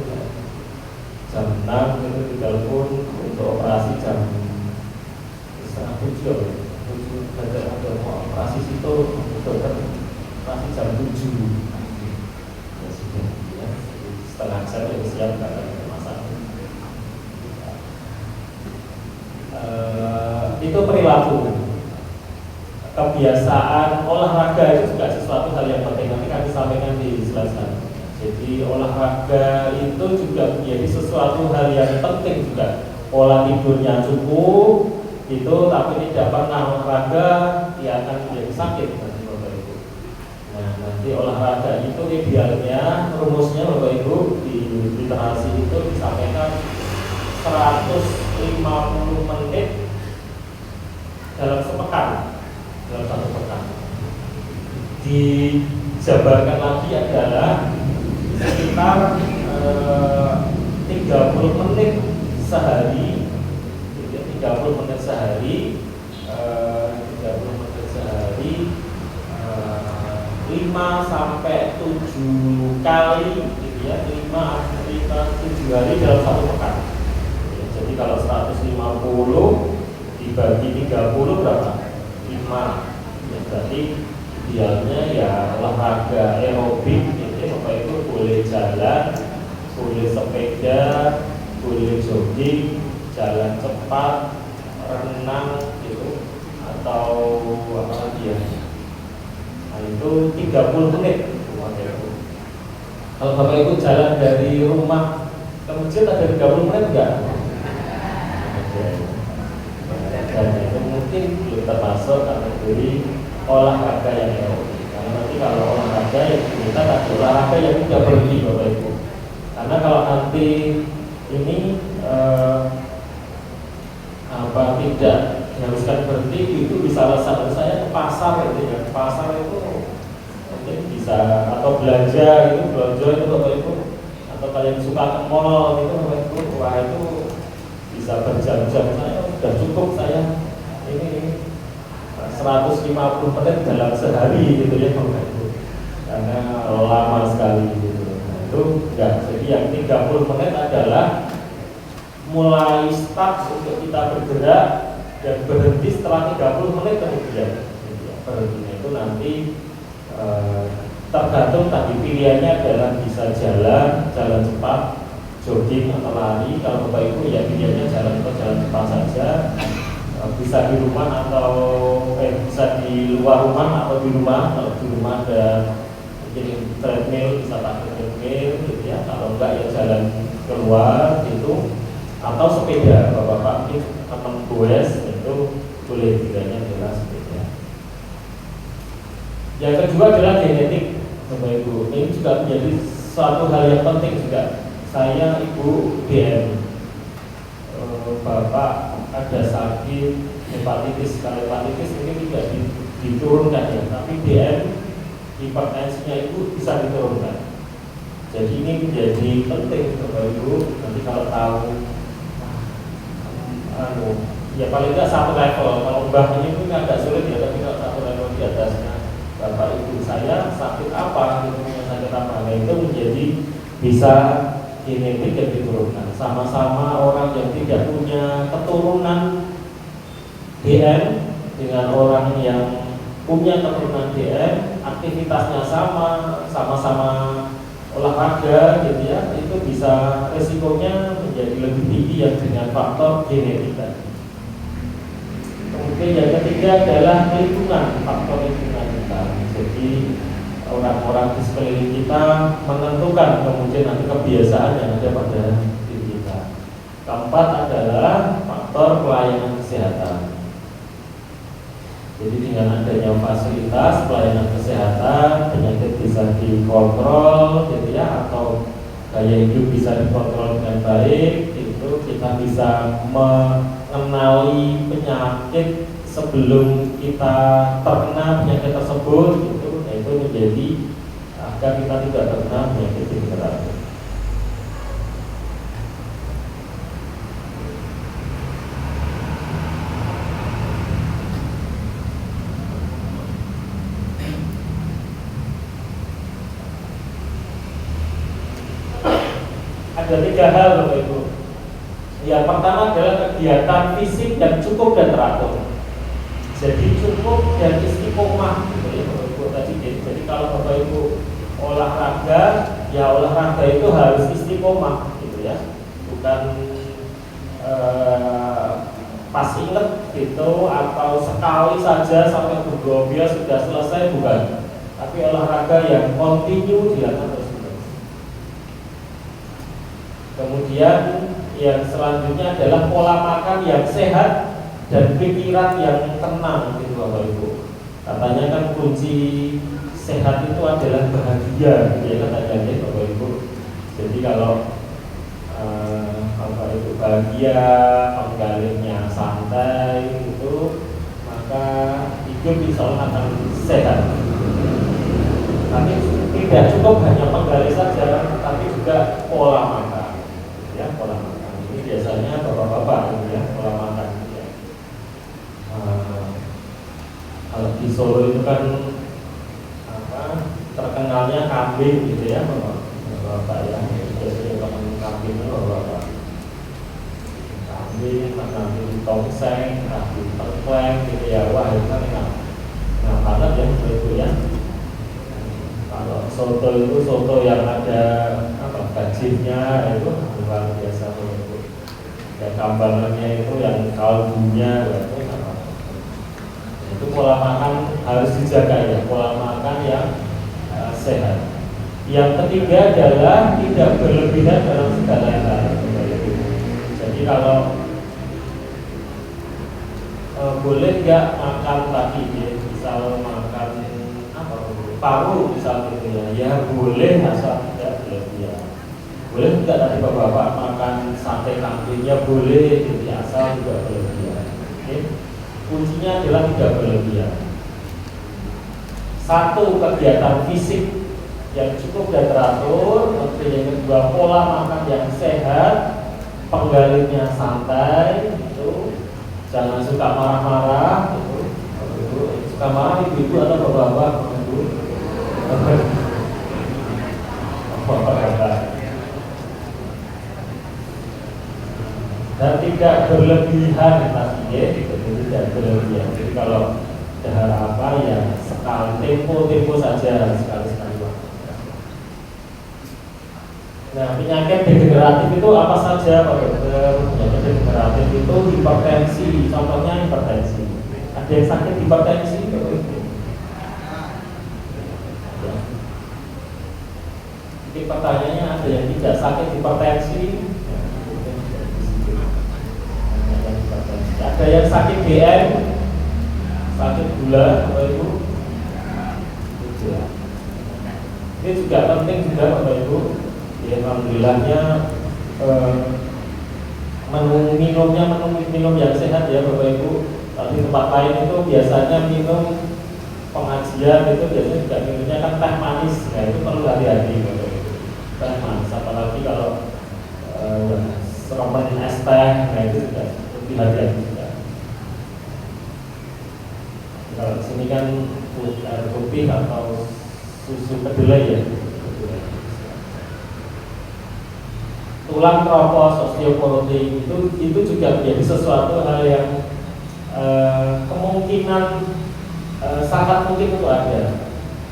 B: jam 6 itu di telepon untuk operasi jam 7 ada operasi situ dokter operasi jam 7 ya sudah ya setengah jam yang siap nggak ada masalah. Itu perilaku. Kebiasaan olahraga itu juga sesuatu hal yang penting, nanti kami sampaikan di slide. Jadi olahraga itu juga menjadi sesuatu hal yang penting juga. Pola tidurnya cukup itu, tapi tidak pernah olahraga, dia akan menjadi sakit nanti Bapak Ibu. Nah nanti olahraga itu idealnya rumusnya Bapak Ibu di literasi itu disampaikan 150 menit dalam sepekan. Dalam 1 pekan dijabarkan lagi adalah sekitar 30 menit sehari, 30 menit sehari, 30 menit sehari, 5 sampai 7 kali, gitu ya, 7 hari dalam satu pekan. Ya, jadi kalau 150 dibagi 30 berapa? 5. Ya, berarti idealnya ya olahraga aerobik, jadi Bapak Ibu boleh jalan, boleh sepeda, boleh jogging, jalan cepat, renang gitu, atau apa lagi ya? Nah, itu 30 menit. Kalau Bapak Ibu jalan dari rumah ke masjid ada 30 menit enggak? Dan itu mungkin belum termasuk kategori olahraga yang aerobik. Karena nanti kalau olahraga yang kita tak olahraga yang tidak berhenti Bapak Ibu. Karena kalau nanti ini tidak diharuskan berhenti, itu bisa alasan saya ke pasar gitu ya. Ke pasar itu mungkin bisa, atau belanja itu Bapak Ibu, atau kalian suka ke mall gitu Bapak Ibu, wah itu bisa berjam-jam. Saya sudah cukup, saya ini 150 menit dalam sehari gitu ya Bapak Ibu, karena lama sekali gitu. Nah, itu enggak. Jadi yang 30 menit adalah mulai start untuk kita bergerak dan berhenti setelah 30 menit kemudian. Berhentinya itu nanti tergantung tadi pilihannya adalah bisa jalan cepat, jogging atau lari. Kalau Bapak Ibu ya pilihannya jalan cepat saja. Bisa di rumah atau bisa di luar rumah atau di rumah. Kalau di rumah ada mungkin treadmill, bisa pakai treadmill gitu ya. Kalau enggak ya jalan keluar gitu, atau sepeda. Bapak mungkin teman goes itu boleh, pilihannya adalah sepeda. Yang kedua adalah genetik Bapak Ibu. Ini juga menjadi suatu hal yang penting juga. Saya Ibu DM, Bapak ada sakit hepatitis. Kalau hepatitis ini tidak diturunkan ya, tapi DM hipertensinya itu bisa diturunkan. Jadi ini menjadi penting Bapak Ibu. Nanti kalau tahu, ya paling tidak satu level. Kalau mbah ini pun agak sulit ya, tapi kalau satu level di atasnya Bapak Ibu saya sakit apa, gitu, sakit apa, nah itu menjadi bisa genetik yang diturunkan. Sama-sama orang yang tidak punya keturunan DM dengan orang yang punya keturunan DM, aktivitasnya sama-sama olahraga gitu ya, itu bisa resikonya menjadi lebih tinggi yang dengan faktor genetika. Kemudian yang ketiga adalah lingkungan, faktor lingkungan kita. Jadi orang-orang di sekeliling kita menentukan kemudian nanti kebiasaan yang ada pada diri kita. Keempat adalah faktor pelayanan kesehatan. Jadi dengan adanya fasilitas pelayanan kesehatan, penyakit bisa dikontrol gitu ya, atau gaya hidup bisa dikontrol dengan baik, itu kita bisa mengenali penyakit sebelum kita terkena penyakit tersebut gitu. Nah, itu menjadi agar kita tidak terkena penyakit yang berat. Ada 3 hal Bapak Ibu. Yang pertama adalah kegiatan fisik yang cukup dan teratur. Jadi cukup dan istiqomah gitu ya Bapak Ibu tadi. Jadi kalau Bapak Ibu olahraga, ya olahraga itu harus istiqomah gitu ya. Bukan pas inget gitu atau sekali saja sampai bergobias sudah selesai, bukan. Tapi olahraga yang kontinu dilakukan terus. Kemudian yang selanjutnya adalah pola makan yang sehat dan pikiran yang tenang gitu Bapak Ibu. Katanya kan kunci sehat itu adalah bahagia gitu ya katanya Bapak Ibu. Jadi kalau Bapak Ibu bahagia, penggalirnya santai gitu, maka hidup insya Allah akan sehat. Tapi tidak cukup hanya penggali saja, tapi juga pola makan, ya pola makan. Ini biasanya bapak-bapak ya pola makan. Ya. Kalau di Solo itu kan terkenalnya kambing gitu ya, bapak ya. Biasanya kalau kambing itu bapak kambing, kambing tongseng, kambing tengkleng gitu ya. Wah itu kan enak banget ya itu ya. Kalau soto itu soto yang ada gajinya itu luar biasa itu. Dan kambangannya itu yang kaldunya itu sama. Itu pola makan harus dijaga ya, pola makan yang sehat. Yang ketiga adalah tidak berlebihan dalam segala hal. Jadi kalau boleh nggak makan tadi ya, misal makan paru misalnya gitu ya, ya boleh asal tidak berlebihan. Boleh tidak tadi bapak-bapak makan sate kambingnya boleh, gitu ya, asal tidak berlebihan. Oke. Kuncinya adalah tidak berlebihan. Satu, kegiatan fisik yang cukup dan teratur. Kemudian yang kedua, pola makan yang sehat, penggalinya santai, gitu. Jangan suka marah-marah, gitu. Suka marah ibu-ibu atau bapak-bapak, gitu. Dan tidak berlebihan tadi ya, tidak berlebihan. Jadi kalau dahar apa ya sekali tempo saja sekali waktu. Nah penyakit degeneratif itu apa saja Pak Dokter? Penyakit degeneratif itu hipertensi, contohnya hipertensi. Ada yang sakit hipertensi? Jadi pertanyaannya ada yang tidak sakit hipertensi, ada yang sakit DM, sakit gula, Bapak Ibu. Ini juga penting juga Bapak Ibu. Ya, alhamdulillahnya minum yang sehat ya Bapak Ibu. Di tempat lain itu biasanya minum pengajian itu biasanya juga minumnya kan teh manis, ya itu perlu hati-hati Bapak Ibu. Teh manis, apalagi kalau seremen es teh, nah itu juga lebih hati-hati juga. Kalau di sini kan air putih atau susu kedelai ya. Tulang kropos, osteoporosis itu juga menjadi sesuatu hal yang kemungkinan sangat mungkin itu ada.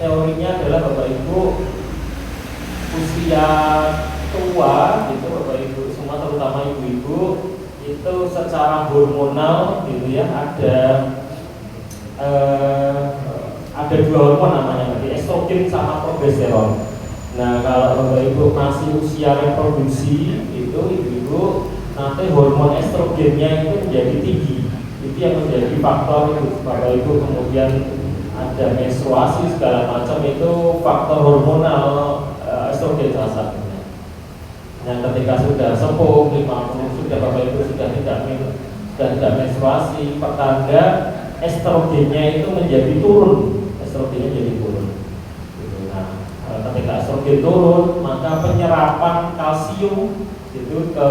B: Teorinya adalah Bapak Ibu usia tua gitu Bapak Ibu semua terutama ibu-ibu itu secara hormonal gitu ya ada dua hormon namanya estrogen sama progesteron. Nah kalau Bapak Ibu masih usia reproduksi itu ibu-ibu nanti hormon estrogennya itu menjadi tinggi. Itu yang menjadi faktor Bapak Ibu kemudian ada menstruasi segala macam itu faktor hormonal estrogen salah satunya. Yang ketika sudah sepuh 50 sudah Bapak Ibu sudah tidak menstruasi, pertanda estrogennya itu menjadi turun. Estrogennya jadi turun. Nah, ketika estrogen turun, maka penyerapan kalsium itu ke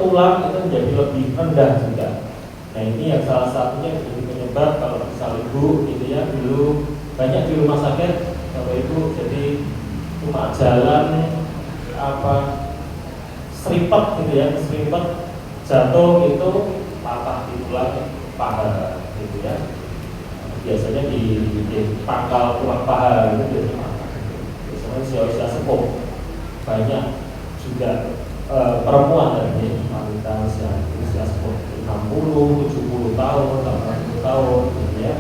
B: tulang itu menjadi lebih rendah juga. Nah ini yang salah satunya menjadi penyebab kalau misal ibu gitu ya dulu banyak di rumah sakit Bapak Ibu jadi cuma jalan seripet gitu ya, seripet jatuh itu patah di tulang paha gitu ya. Biasanya di pangkal tulang paha itu biasanya patah. Biasanya usia sepuh banyak juga perempuan dari wanita usia sepuh 60, 70 tahun, 80 tahun gitu ya.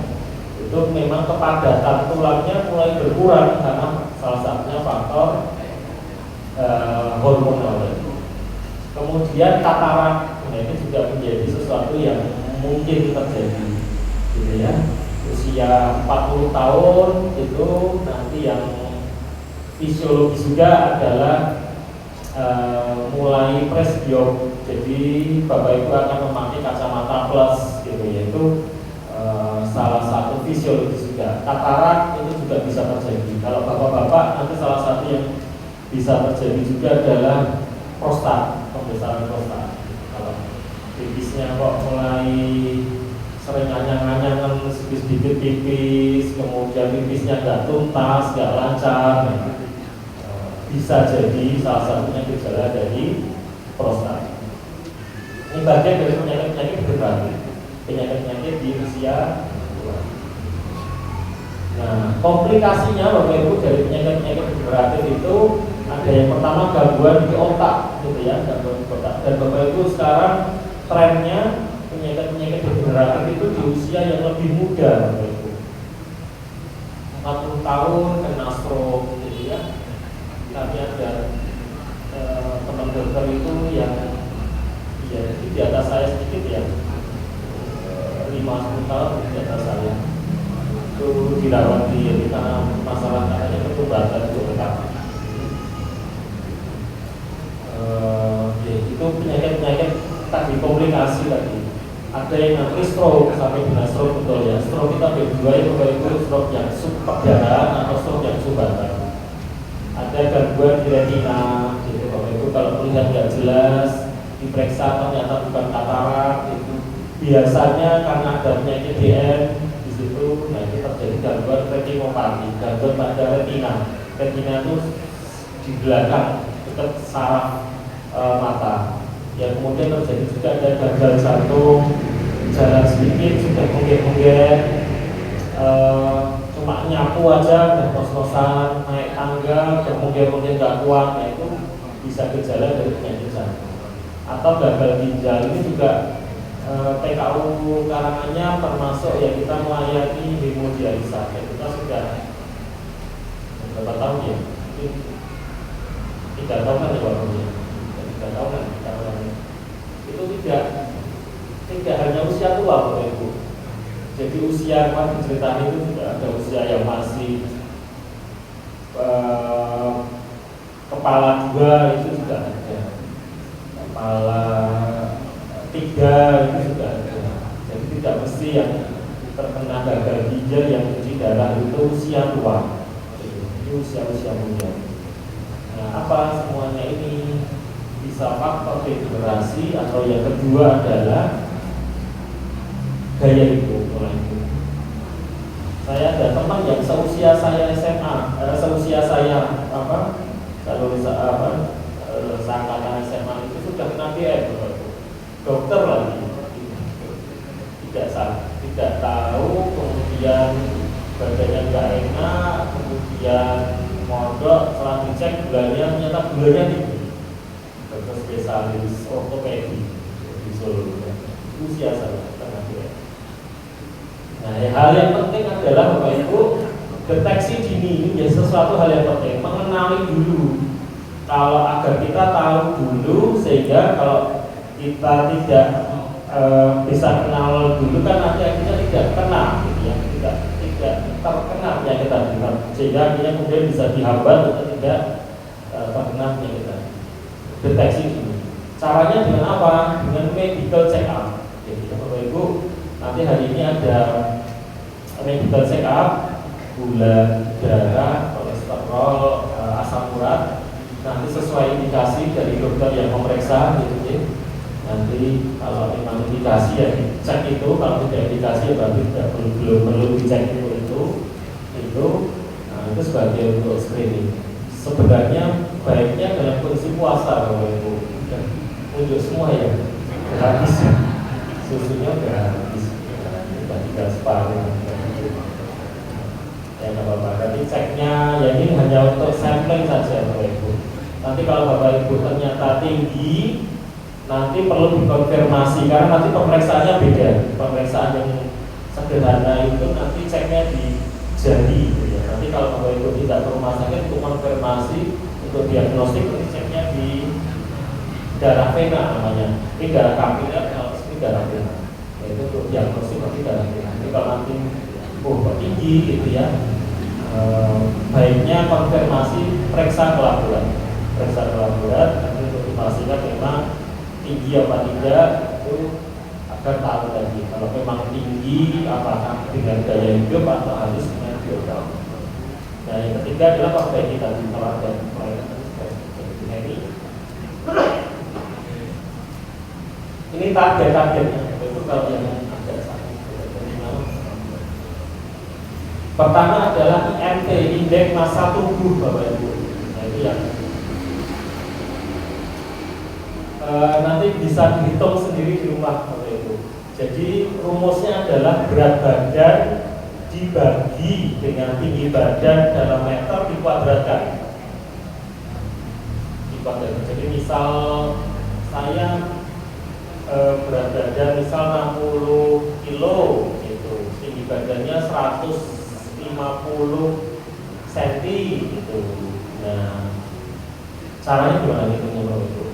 B: Itu memang kepadatan tulangnya mulai berkurang karena salah satunya faktor hormonal. Kemudian katarak, nah ini juga menjadi sesuatu yang mungkin terjadi gitu ya. Usia 40 tahun itu nanti yang fisiologis juga adalah mulai presbiop. Jadi Bapak Ibu akan memakai kacamata plus gitu yaitu salah satu fisiologis juga. Katarak itu juga bisa terjadi. Kalau bapak-bapak nanti salah satu yang bisa terjadi juga adalah prostat, pembesaran prostat. Kalau pipisnya kok mulai sering anyang-anyangan, sedikit pipis, kemudian pipisnya nggak tuntas, nggak lancar, bisa jadi salah satunya gejala dari prostat. Ini bagian dari penyakit-penyakit berat, penyakit-penyakit di usia tua. Nah, komplikasinya Bapak Ibu dari penyakit-penyakit degeneratif itu ada yang pertama gangguan di otak, gitu ya, gangguan di otak. Dan Bapak Ibu sekarang trennya penyakit-penyakit degeneratif itu di usia yang lebih muda, Bapak Ibu. 40 tahun kena stroke, gitu ya. Tapi ada teman dokter itu yang ya di atas saya sedikit ya, 5-10 tahun di atas saya. Itu dirawat di karena masalah katanya ketumbatan itu otak. Itu penyakit-penyakit tadi, komplikasi tadi. Ada yang nanti stroke sampai dengan stroke, betul ya. Stroke kita bagi dua, itu stroke yang subperdarahan atau stroke yang sumbatan. Ada gangguan di retina, gitu Bapak Ibu, kalau melihat nggak jelas, diperiksa ternyata bukan katarak, itu biasanya karena ada penyakit DM di situ. Nah, itu terjadi gangguan retinopati, gangguan pada retina. Retina itu di belakang dekat saraf mata. Yang kemudian terjadi juga ada gagal jantung, jalan sedikit sudah munggah-munggah, cuma nyapu aja dan kos-kosan, naik tangga kemudian nggak kuat. Nah, itu bisa gejala dari penyakit jantung. Atau gagal ginjal ini juga PKU Karanganyar termasuk yang kita melayani hemodialisa. Kita sudah berapa tahun ya? 3 tahun kan ya Pak Budi? 3 tahun kan kita melayani. Itu tidak hanya usia tua Bapak Ibu. Jadi usia kan diceritain itu juga ada usia yang masih kepala 2 itu juga ada, kepala 3 itu juga ada. Jadi tidak mesti yang terkena gagal ginjal yang cuci darah itu usia tua, ini usia muda. Nah, apa semuanya ini bisa faktor degenerasi, atau yang kedua adalah gaya hidup orang itu. Saya ada teman yang seusia saya SMA, seusia saya seangkatan SMA itu sudah kena DM, dokter lagi, tidak tahu, kemudian badannya nggak enak, kemudian mondok, setelah dicek gulanya ternyata gulanya tinggi. Dokter spesialis ortopedi di Solo, usia saya kena DM. Nah, hal yang penting adalah Bapak Ibu, deteksi dini ini ya sesuatu hal yang penting, mengenali dulu. Kalau agar kita tahu dulu, sehingga kalau kita tidak bisa kenal dulu kan nanti akhirnya tidak kena, gitu ya, tidak terkena penyakit tadi, sehingga akhirnya kemudian bisa dihambat atau tidak terkena penyakit tadi. Deteksi dulu. Caranya dengan apa? Dengan medical check up. Jadi Bapak Ibu, nanti hari ini ada medical check up, gula darah, kolesterol, asam urat. Nanti sesuai indikasi dari dokter yang memeriksa, gitu ya. Nanti kalau memang indikasi ya dicek itu, kalau tidak indikasi ya berarti belum perlu dicek itu. Nah, itu sebagai untuk screening. Sebenarnya baiknya dalam kondisi puasa kalau Ibu. Unjuk semua ya, habis susunya udah habis, udah 3 separuh. Ya nggak apa-apa. Tapi ceknya ya ini hanya untuk sampling saja Bapak Ibu. Nanti kalau Bapak Ibu ternyata tinggi, nanti perlu dikonfirmasi karena nanti pemeriksaannya beda. Pemeriksaan yang sederhana itu nanti ceknya di jari, gitu ya. Nanti kalau Bapak Ibu tidak ke rumah sakit untuk konfirmasi, untuk diagnostik, nanti ceknya di darah vena namanya. Ini darah kapiler, kalau ini darah vena. Itu untuk diagnostik nanti darah vena. Jadi kalau nanti tinggi, gitu ya, baiknya konfirmasi periksa ke laboratorium. Periksa ke laboratorium nanti untuk dipastikan memang tinggi apa tidak, itu agar tahu tadi kalau memang tinggi apakah dengan gaya hidup atau harus dengan diobati. Nah, yang ketiga adalah perbaiki tadi kalau ada pelayanan ini. Ini target-targetnya itu kalau yang ada satu. Pertama adalah IMT, indeks massa tubuh Bapak Ibu. Nah, itu yang nanti bisa dihitung sendiri di rumah Bapak Ibu. Jadi rumusnya adalah berat badan dibagi dengan tinggi badan dalam meter dikuadratkan. Jadi misal saya berat badan misal 60 kilo gitu, tinggi badannya 150 cm gitu. Nah, caranya gimana hitungnya Bapak Ibu?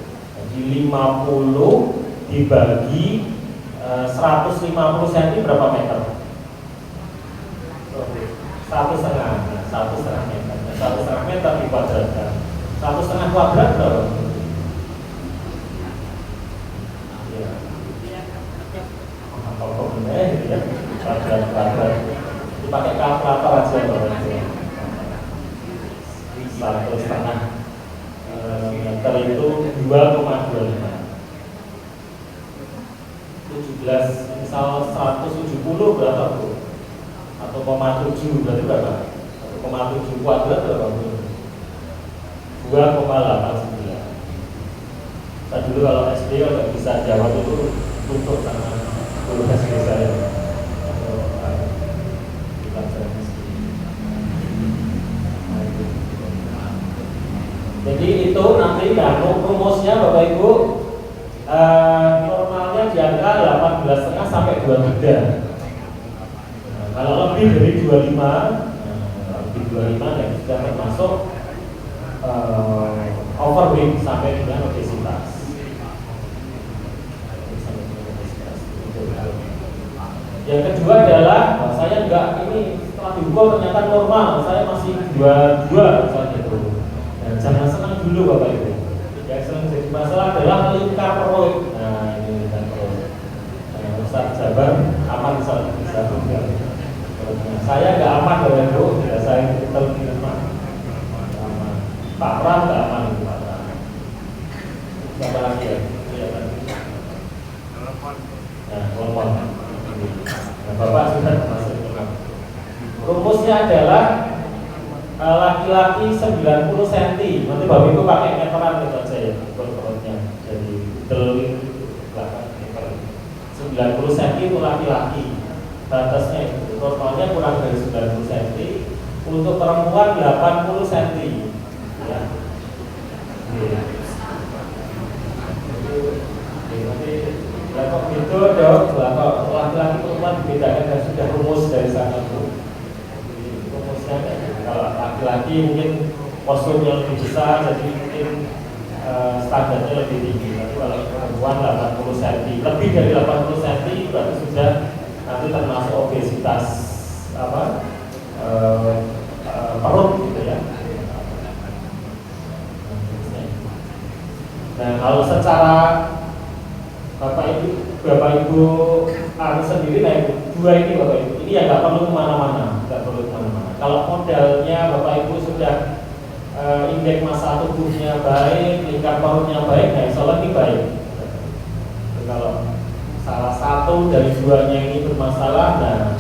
B: Jadi 50 dibagi 150 cm berapa meter? 1,5 meter. 1,5 meter dikuadratkan. 1,5 kuadrat berapa? Ya. Apa benar ya? Kuadrat. Dipakai kalkulator aja Bapak Ibu. 1,5 meter itu 2,25. 17 misal 170 berapa Bu? 1,7 berarti berapa? 1,7 kuadrat berapa Bu? 2,89. Saya dulu kalau SD nggak bisa jawab itu tutup sama guru SD saya. Jadi itu nanti rumusnya Bapak Ibu normalnya di angka 18,5 sampai 23. Nah, kalau lebih dari 25, lebih 25 dan sudah termasuk overweight sampai dengan obesitas. Yang kedua adalah saya enggak ini setelah diukur ternyata normal, saya masih 22 misalnya itu. Dan jangan senang dulu Bapak Ibu. Yang sering jadi masalah adalah lingkar perut. Nah, ini lingkar perut. Ustaz Jabar aman bisa juga. Saya nggak aman Bapak Ibu. Ya, saya tetap di rumah. Aman. Pak Pram nggak aman itu Pak Pram. Siapa lagi ya? Iya kan? Nah, telepon. Nah, Bapak sudah masuk ke rumusnya adalah laki-laki 90 cm. Nanti Bapak Ibu pakai meteran gitu aja ya, perutnya. Jadi belakang meter. 90 cm itu laki-laki. Batasnya itu normalnya kurang dari 90 cm. Untuk perempuan 80 cm. Ya. Nanti kok gitu dong, kalau laki-laki perempuan dibedakan dan sudah rumus dari sana tuh. Rumusnya kalau laki-laki mungkin posturnya lebih besar, jadi mungkin standarnya lebih tinggi. Tapi kalau perempuan 80 cm, lebih dari 80 cm berarti sudah nanti termasuk obesitas perut gitu ya. Nah, kalau secara Bapak Ibu sendiri, nah dua ini Bapak Ibu, ini ya nggak perlu kemana-mana, Kalau modalnya Bapak Ibu sudah indeks massa tubuhnya baik, lingkar perutnya baik, nah insya Allah ini baik. Kalau salah satu dari duanya ini bermasalah, nah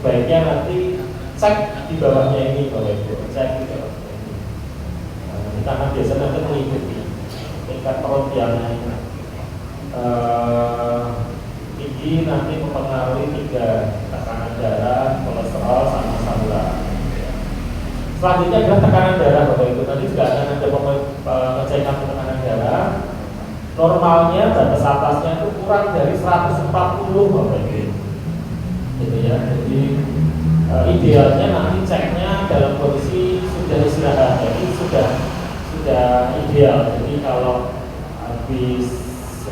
B: baiknya nanti cek di bawahnya ini Bapak Ibu, cek di bawahnya ini. Nah, karena biasanya nanti mengikuti lingkar perut yang tinggi nanti mempengaruhi 3 tekanan darah, kolesterol, sama saluran. Selanjutnya adalah tekanan darah Bapak Ibu. Tadi juga akan ada pengecekan tekanan darah. Normalnya batas atasnya itu kurang dari 140 Bapak Ibu. Gitu ya. Jadi idealnya nanti ceknya dalam kondisi sudah istirahat. Jadi sudah ideal. Jadi kalau habis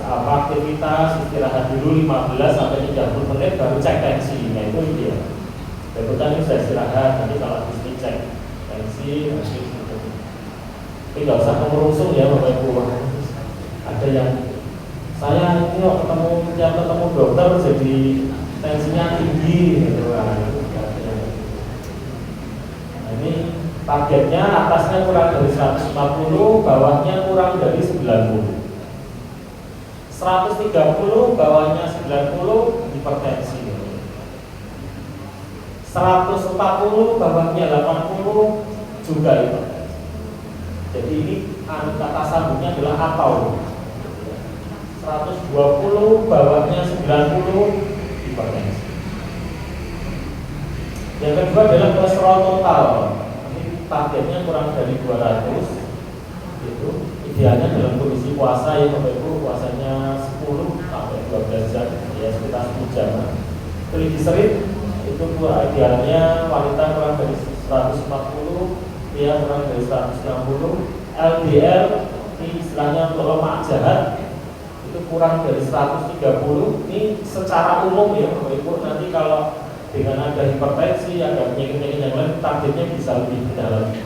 B: aktivitas istirahat dulu 15 sampai 30 menit baru cek tensi. Nah itu ideal. Baru tadi sudah istirahat, nanti kalau habis cek tensi tapi nggak usah merungsung ya Bapak Ibu. Ada yang saya ini ketemu dokter jadi tensinya tinggi gitu. Nah ini targetnya atasnya kurang dari 140, bawahnya kurang dari 90. 130 bawahnya 90 hipertensi. 140 bawahnya 80 juga hipertensi. Jadi ini kata sambungnya adalah atau. 120 bawahnya 90 hipertensi. Yang kedua adalah kolesterol total. Ini targetnya kurang dari 200. Itu idealnya dalam kondisi puasa ya Bapak Ibu, puasanya 10 sampai 12 jam ya, sekitar 10 jam. Triglycerid itu idealnya wanita kurang dari 140, pria kurang dari 160. LDL ini istilahnya untuk lemak jahat itu kurang dari 130. Ini secara umum ya Bapak Ibu, nanti kalau dengan ada hipertensi, ada penyakit-penyakit yang lain, targetnya bisa lebih rendah lagi.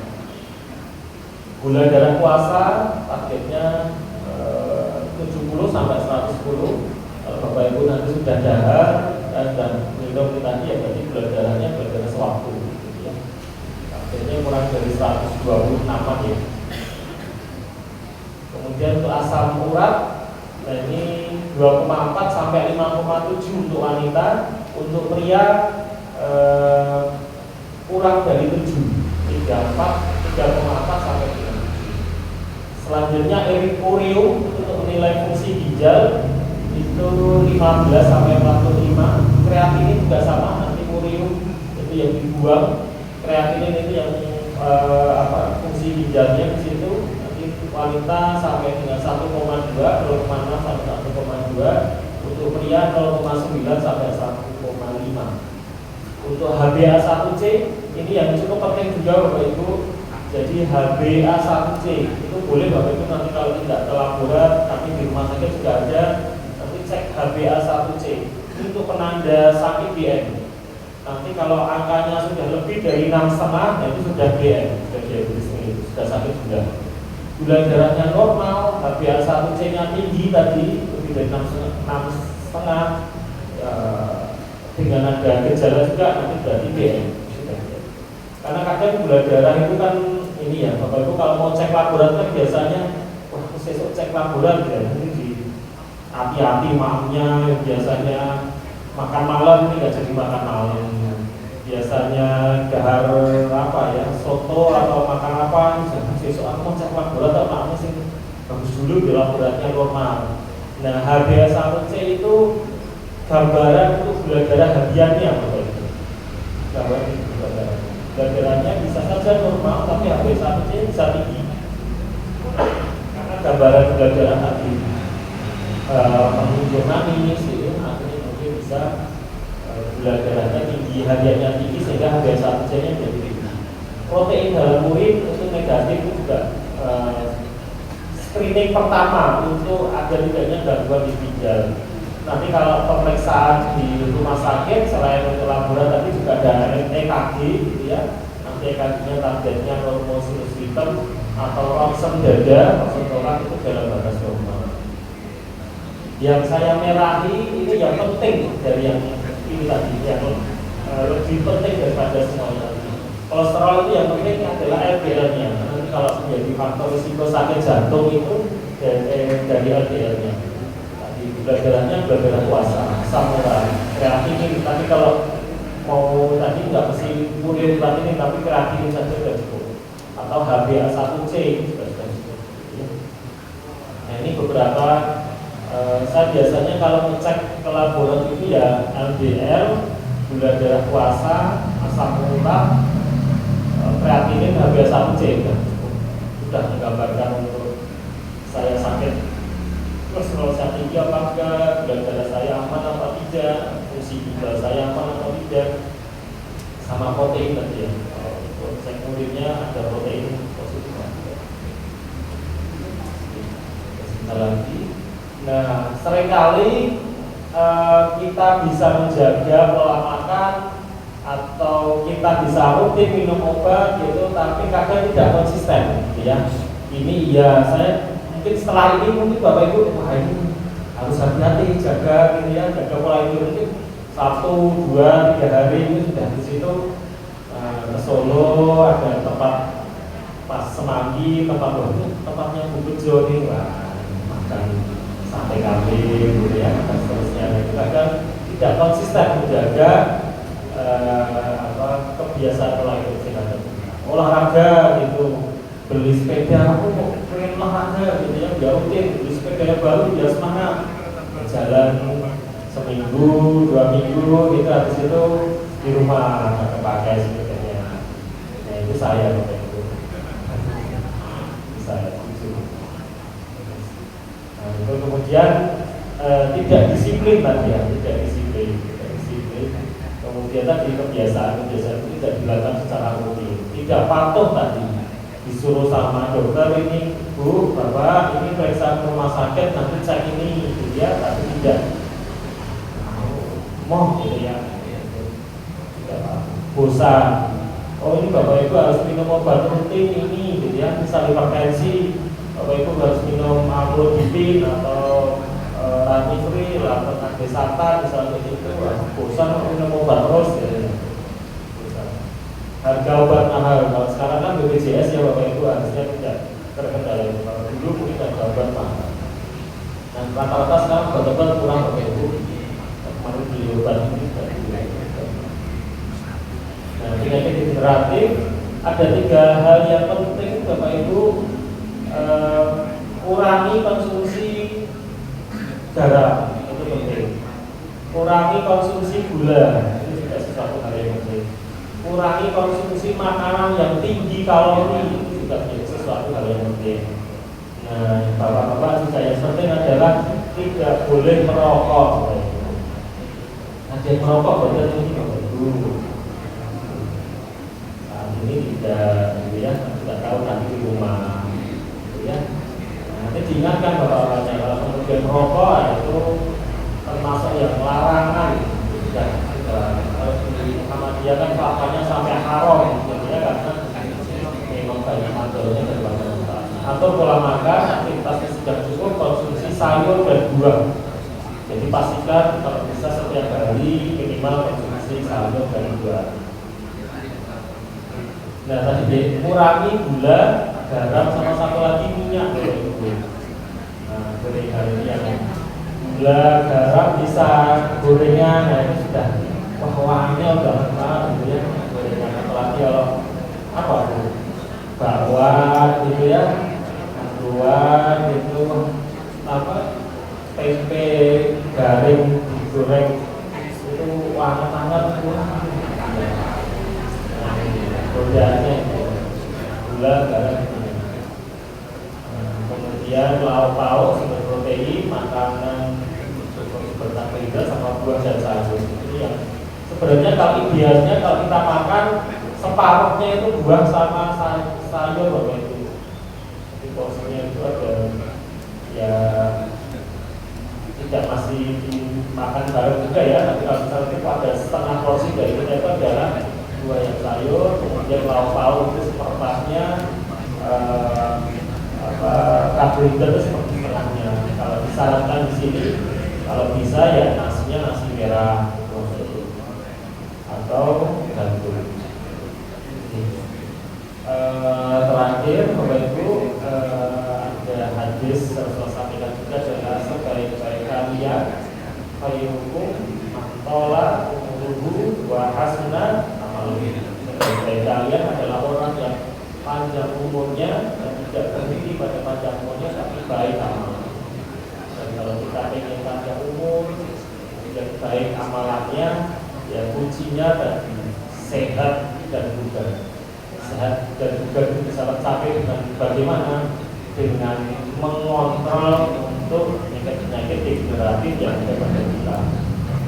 B: Gula darah puasa targetnya 70 sampai 110. Kalau Bapak Ibu nanti sudah dahar dan minum tadi ya berarti gula darahnya gula darah sewaktu ya. Targetnya kurang dari 126 ya. Kemudian untuk asam urat, nah ini 2,4 sampai 5,7 untuk wanita. Untuk pria kurang dari 7, 3,4 sampai 5. Selanjutnya erythropoietin untuk menilai fungsi ginjal itu 15 sampai 45. Kreatinin juga sama, erythropoietin itu yang dibuang. Kreatinin itu yang fungsi ginjalnya di situ. Nanti wanita sampai dengan 1,2, 0,6 sampai 1,2. Untuk pria 0,9 sampai 1,5. Untuk HbA1c ini yang cukup penting juga Bapak Ibu. Jadi HbA1c itu boleh Bapak Ibu nanti kalau tidak ke laborat, tapi di rumah sakit juga ada, nanti cek HbA1c untuk penanda sakit BN. Nanti kalau angkanya sudah lebih dari 6,5, itu sudah BN, sudah diabetes mellitus, sudah sakit sudah. Gula darahnya normal, HbA1c-nya tinggi tadi lebih dari 6,5, dengan ada gejala juga nanti berarti BN. Karena kadang gula darah itu kan ini ya Bapak Ibu kalau mau cek laborat kan biasanya wah besok cek laborat ya, ini di hati-hati malamnya biasanya makan malam ini nggak jadi makan malam. Biasanya dahar apa ya, soto atau makan apa, besok aku mau cek laborat atau apa sih, bagus dulu di laboratnya normal. Nah HbA1c itu gambaran untuk gula darah hariannya Bapak Ibu. Gambaran gula darah. Gula darahnya bisa saja normal tapi HbA1c bisa tinggi. Karena gambaran gula darah tadi pengunjung manis itu akhirnya mungkin bisa gula darahnya tinggi, hariannya tinggi sehingga HbA1c-nya jadi tinggi. Protein dalam urin itu negatif itu juga screening pertama untuk agar tidaknya gangguan di ginjal. Nanti kalau pemeriksaan di rumah sakit selain untuk laborat tadi juga ada EKG gitu ya. Nanti EKG-nya targetnya normosinus hitam atau ronsen dada, ronsen torak itu dalam batas normal. Yang saya merahi ini yang penting dari yang ini tadi, yang lebih penting daripada semuanya. Kolesterol itu yang penting adalah LDL-nya. Nanti kalau menjadi faktor risiko sakit jantung itu dari LDL-nya. Tadi gula darahnya gula darah puasa, asam urat, kreatinin. Tapi kalau mau tadi nggak mesti urin kreatinin, tapi kreatinin saja sudah cukup. Atau HbA1c sudah cukup. Nah ini beberapa. Saya biasanya kalau ngecek ke laborat itu ya LDL, gula darah puasa, asam urat, kreatinin, HbA1c sudah menggambarkan untuk saya sakit kolesterol saya tinggi apa enggak, gula darah saya aman apa tidak, fungsi ginjal saya aman atau tidak, sama protein tadi ya. Untuk cek urinnya ada protein positif. Sebentar lagi. Nah, seringkali kita bisa menjaga pola makan atau kita bisa rutin minum obat gitu, tapi kadang tidak konsisten, gitu ya. Ini ya saya mungkin setelah ini mungkin Bapak Ibu wah ini harus hati-hati jaga gitu ya, jaga pola hidup. Mungkin 1, 2, 3 hari ini sudah di situ ke Solo ada tempat pas Semanggi tempatnya Bu Bejo nih, wah, makan sate kambing gitu ya, dan seterusnya. Itu kadang tidak konsisten menjaga kebiasaan pola hidup sehat. Olahraga gitu, beli sepeda, aku mau pengen olahraga gitu ya, biar rutin, beli sepeda baru biar semangat, jalan seminggu, 2 minggu, itu habis itu di rumah nggak pakai sepedanya. Nah itu saya pakai itu, saya setuju. Nah itu kemudian tidak disiplin tadi ya, tidak disiplin. Kemudian tadi kebiasaan itu tidak dilakukan secara rutin, tidak patuh tadi, disuruh sama dokter, ini Bu, Bapak, ini periksa ke rumah sakit, nanti cek ini, gitu ya, tapi tidak mau gitu ya, tidak bosan. Oh ini Bapak Ibu harus minum obat rutin ini, gitu ya, misalnya hipertensi, Bapak Ibu harus minum amlodipin atau ranitidin atau andesatan misalnya itu, bosan minum obat terus ya. Harga obat mahal, kalau sekarang kan BPJS ya Bapak Ibu harusnya tidak terkendala. Kalau dulu mungkin harga obat mahal. Dan rata-rata sekarang obat-obat kurang Bapak Ibu. Kemarin beli obat ini tidak dulu. Nah penyakit degeneratif ada 3 hal yang penting Bapak Ibu. Kurangi konsumsi garam, itu penting. Kurangi konsumsi gula, itu juga sesuatu hal yang penting. Kurangi konsumsi makanan yang tinggi kalori, itu juga menjadi sesuatu hal yang penting. Nah, bapak-bapak juga yang penting adalah tidak boleh merokok. Ada yang merokok betul ini Bapak Ibu. Saat ini tidak, gitu ya, tidak tahu nanti di rumah, gitu ya. Nanti diingatkan bapak-bapaknya kalau kemudian merokok itu termasuk yang larangan. Ya, kalau di Muhammadiyah kan faktanya sampai haram, gitu ya, karena memang banyak mandornya dari bangsa. Atur pola makan, aktivitasnya sudah cukup, konsumsi sayur dan buah. Jadi pastikan kalau bisa setiap hari minimal konsumsi sayur dan buah. Nah tadi kurangi gula, garam, sama satu lagi minyak. Nah gorengan ini yang gula, garam bisa gorengan, nah itu sudah wah wanginya udah enak gitu ya, gorengan. Apalagi kalau apa tuh bakwan gitu ya, bakwan itu apa tempe garing digoreng itu wangi-wangi godaannya gula, garam. Kemudian lauk pauk sumber protein, makanan berkarbohidrat sama buah dan sayur. Ini yang sebenarnya kalau idealnya kalau kita makan separuhnya itu buah sama sayur Bapak Ibu. Jadi porsinya itu ada ya tidak masih dimakan bareng juga ya, tapi kalau misalnya itu ada setengah porsi dari kita itu adalah buah yang sayur, kemudian lauk pauk itu seperempatnya, karbohidrat itu seperti setengahnya. Kalau disarankan di sini, kalau bisa ya nasinya nasi merah atau gandum. Terakhir Bapak Ibu, ada hadis Rasulullah sampaikan juga adalah sebaik-baik kalian khairukum mantola umuruhu wa hasuna amaluhu. Sebaik-baik kalian adalah orang yang panjang umurnya dan tidak berhenti pada panjang umurnya tapi baik amalnya. Dan kalau kita ingin panjang umur dan baik amalannya, ya kuncinya tadi sehat dan bugar. Sehat dan bugar itu bisa tercapai dengan bagaimana? Dengan mengontrol untuk penyakit-penyakit degeneratif yang ada pada kita.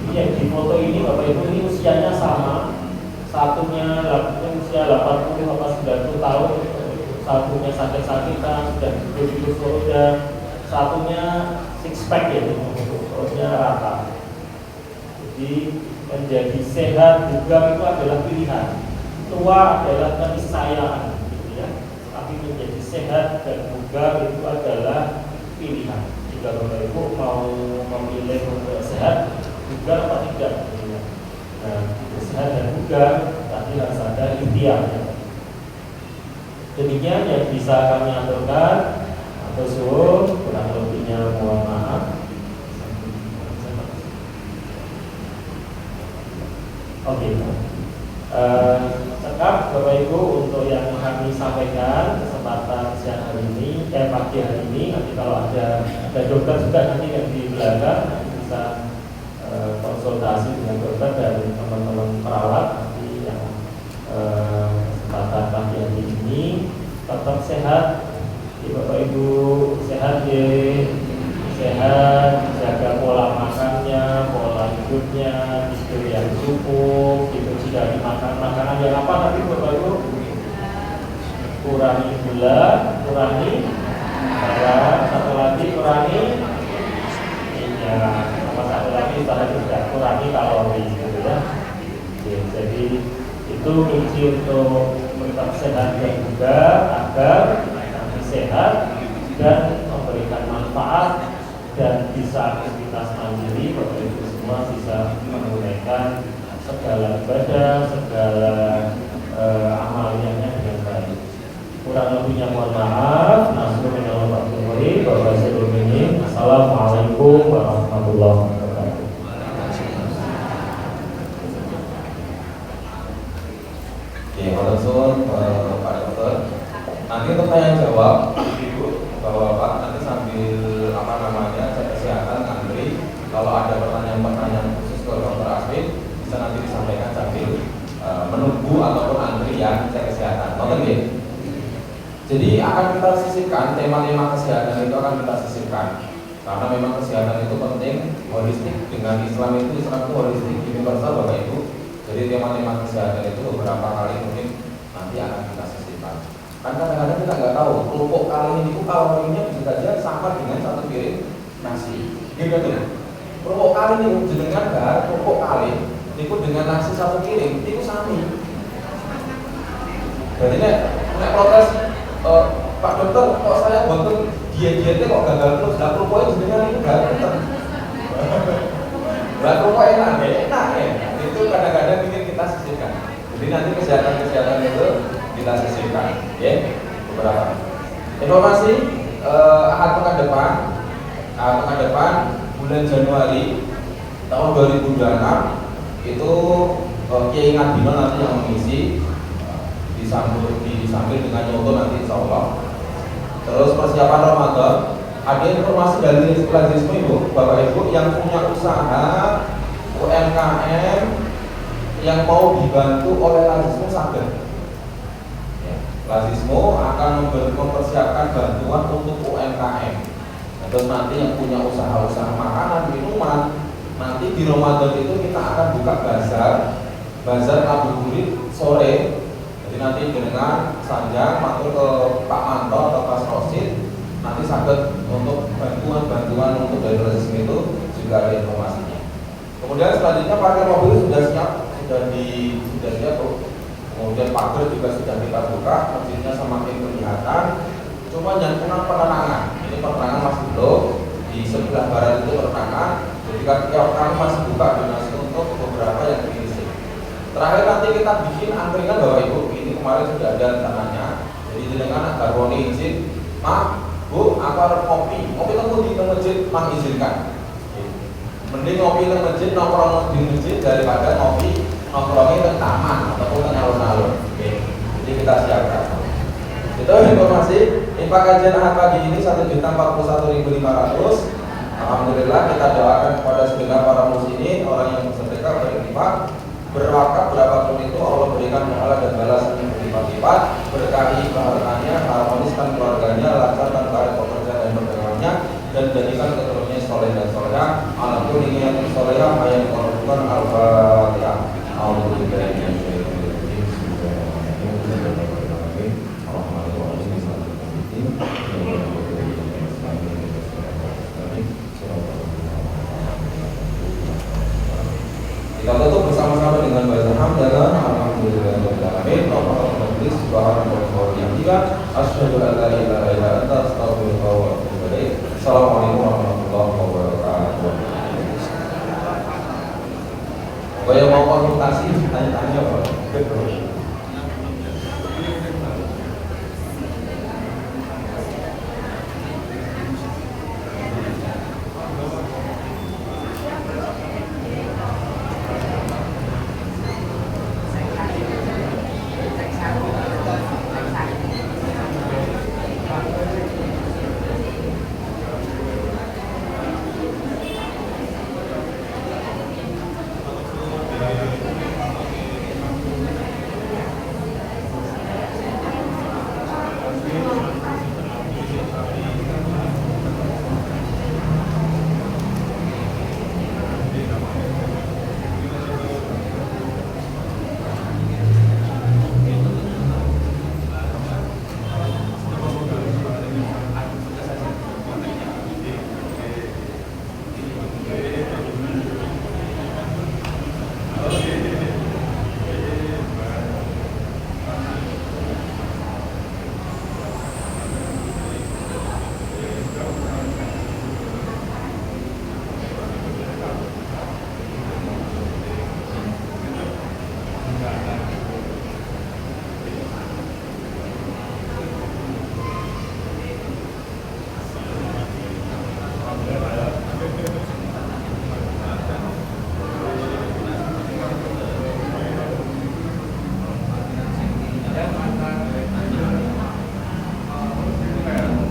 B: Ini yang di foto ini Bapak Ibu ini usianya sama, satunya usia 80 atau 90 tahun, satunya sakit-sakitan, sudah duduk roda, satunya six pack ya, perutnya rata. Jadi menjadi sehat bugar itu adalah pilihan. Tua adalah keniscayaan, gitu ya. Tapi menjadi sehat dan bugar itu adalah pilihan. Jika Bapak Ibu mau memilih untuk sehat, bugar atau tidak, gitu ya. Nah, sehat dan bugar tadi harus ada ikhtiar. Demikian yang bisa kami aturkan. Atau suwun, kurang lebihnya mohon maaf. Oke. Cekap Bapak Ibu untuk yang kami sampaikan kesempatan siang hari ini, pagi hari ini. Nanti kalau ada dokter juga nanti yang di belakang nanti bisa konsultasi dengan dokter dan teman-teman perawat nanti yang kesempatan pagi hari ini. Tetap sehat, Bapak Ibu, sehat ya, sehat, jaga pola makannya, pola hidupnya, tidur yang cukup, itu jika dimakan makanan yang apa tapi Bapak Ibu kurangi gula, kurangi garam, satu lagi kurangi minyak, sama satu lagi tidak kurangi kalori, gitu ya. Jadi itu kunci untuk tetap sehat dan juga agar sehat dan memberikan manfaat dan bisa aktivitas mandiri. Bapak Ibu semua bisa menunaikan segala ibadah, segala amaliyahnya dengan baik. Kurang lebihnya mohon maaf. Assalamualaikum warahmatullahi wabarakatuh.
C: Oke, waalaikumsalam Pak Dokter. Nanti untuk tanya jawab Ibu, Bapak nanti sambil cek kesehatan ngantri. Kalau ada pertanyaan-pertanyaan khusus ke Dokter Aswin bisa nanti disampaikan sambil menunggu ataupun antri yang cek kesehatan. Oke, nggih? Jadi akan kita sisihkan tema-tema kesehatan itu akan kita sisihkan karena memang kesehatan itu penting, holistik. Dengan Islam itu holistik, universal Bapak Ibu. Jadi tema-tema kesehatan itu beberapa kali mungkin nanti akan kita sisihkan. Kan kadang-kadang kita nggak tahu kerupuk kali ini itu kalorinya bisa saja sama dengan satu piring nasi. Gitu tuh. Kerupuk kali ini jenengan gar kerupuk kali itu dengan nasi satu piring itu sami. Jadi nek protes Pak Dokter, kok saya boten diet-dietnya kok gagal terus? Lah kerupuknya jenengan itu gagal. Lah kerupuk enak ya. Itu kadang-kadang ingin kita sisihkan. Jadi nanti kesehatan itu kita sisihkan, ya. Beberapa informasi ahad pekan depan bulan Januari tahun 2026 itu Kiai Ngadino nanti yang mengisi disambil dengan nyoto nanti insya Allah. Terus persiapan Ramadan, ada informasi dari Lazisme Ibu, Bapak Ibu yang punya usaha UMKM yang mau dibantu oleh Lazisme saged. Lazisme akan mempersiapkan bantuan untuk UMKM. Terus nanti yang punya usaha-usaha makanan, minuman, nanti di Ramadan itu kita akan buka bazar ngabuburit sore. Jadi nanti dengan Sanjang matur ke Pak Manto atau Pak Rosid, nanti saged untuk bantuan untuk dari Lazisme itu juga ada informasinya. Kemudian selanjutnya parkir mobil sudah siap. Sudah siap. Kemudian pagar juga sudah kita buka, masjidnya semakin kelihatan. Cuma yang kurang penerangan. Ini penerangan masih belum. Di sebelah barat itu penerangan. Jadi kami masih buka donasi untuk beberapa yang diisi. Terakhir nanti kita bikin angkringan Bapak Ibu. Ini kemarin sudah ada rencananya. Jadi dengan Garwoni izin, Mak, Bu, aku harus kopi temu di masjid, Mak izinkan. Mending ngopi di masjid, nongkrong di masjid daripada ngopi nongkrongnya ke taman ataupun ke alun-alun. Jadi kita siapkan. Itu informasi. Infak kajian ahad pagi ini 1.041.500. Alhamdulillah, kita doakan kepada segenap para muslimin, orang yang bersedekah, berinfak, berwakaf berapapun itu Allah berikan pahala dan balasan yang berlipat-lipat, berkahi kehartaannya, harmoniskan keluarganya, lancarkan karir pekerjaan dan perdagangannya, dan jadikan keturunannya soleh dan soleha. Alhamdulillah yang soleha yang korban al-fatihah. Kita tutup bersama-sama dengan baca hamdalah. Alhamdulillahirabbil alamin. Asyhadu an la ilaha illa anta astaghfiruka wa atubu ilaik. Assalamualaikum warahmatullahi wabarakatuh. Kalau mau konsultasi, tanya-tanya Pak.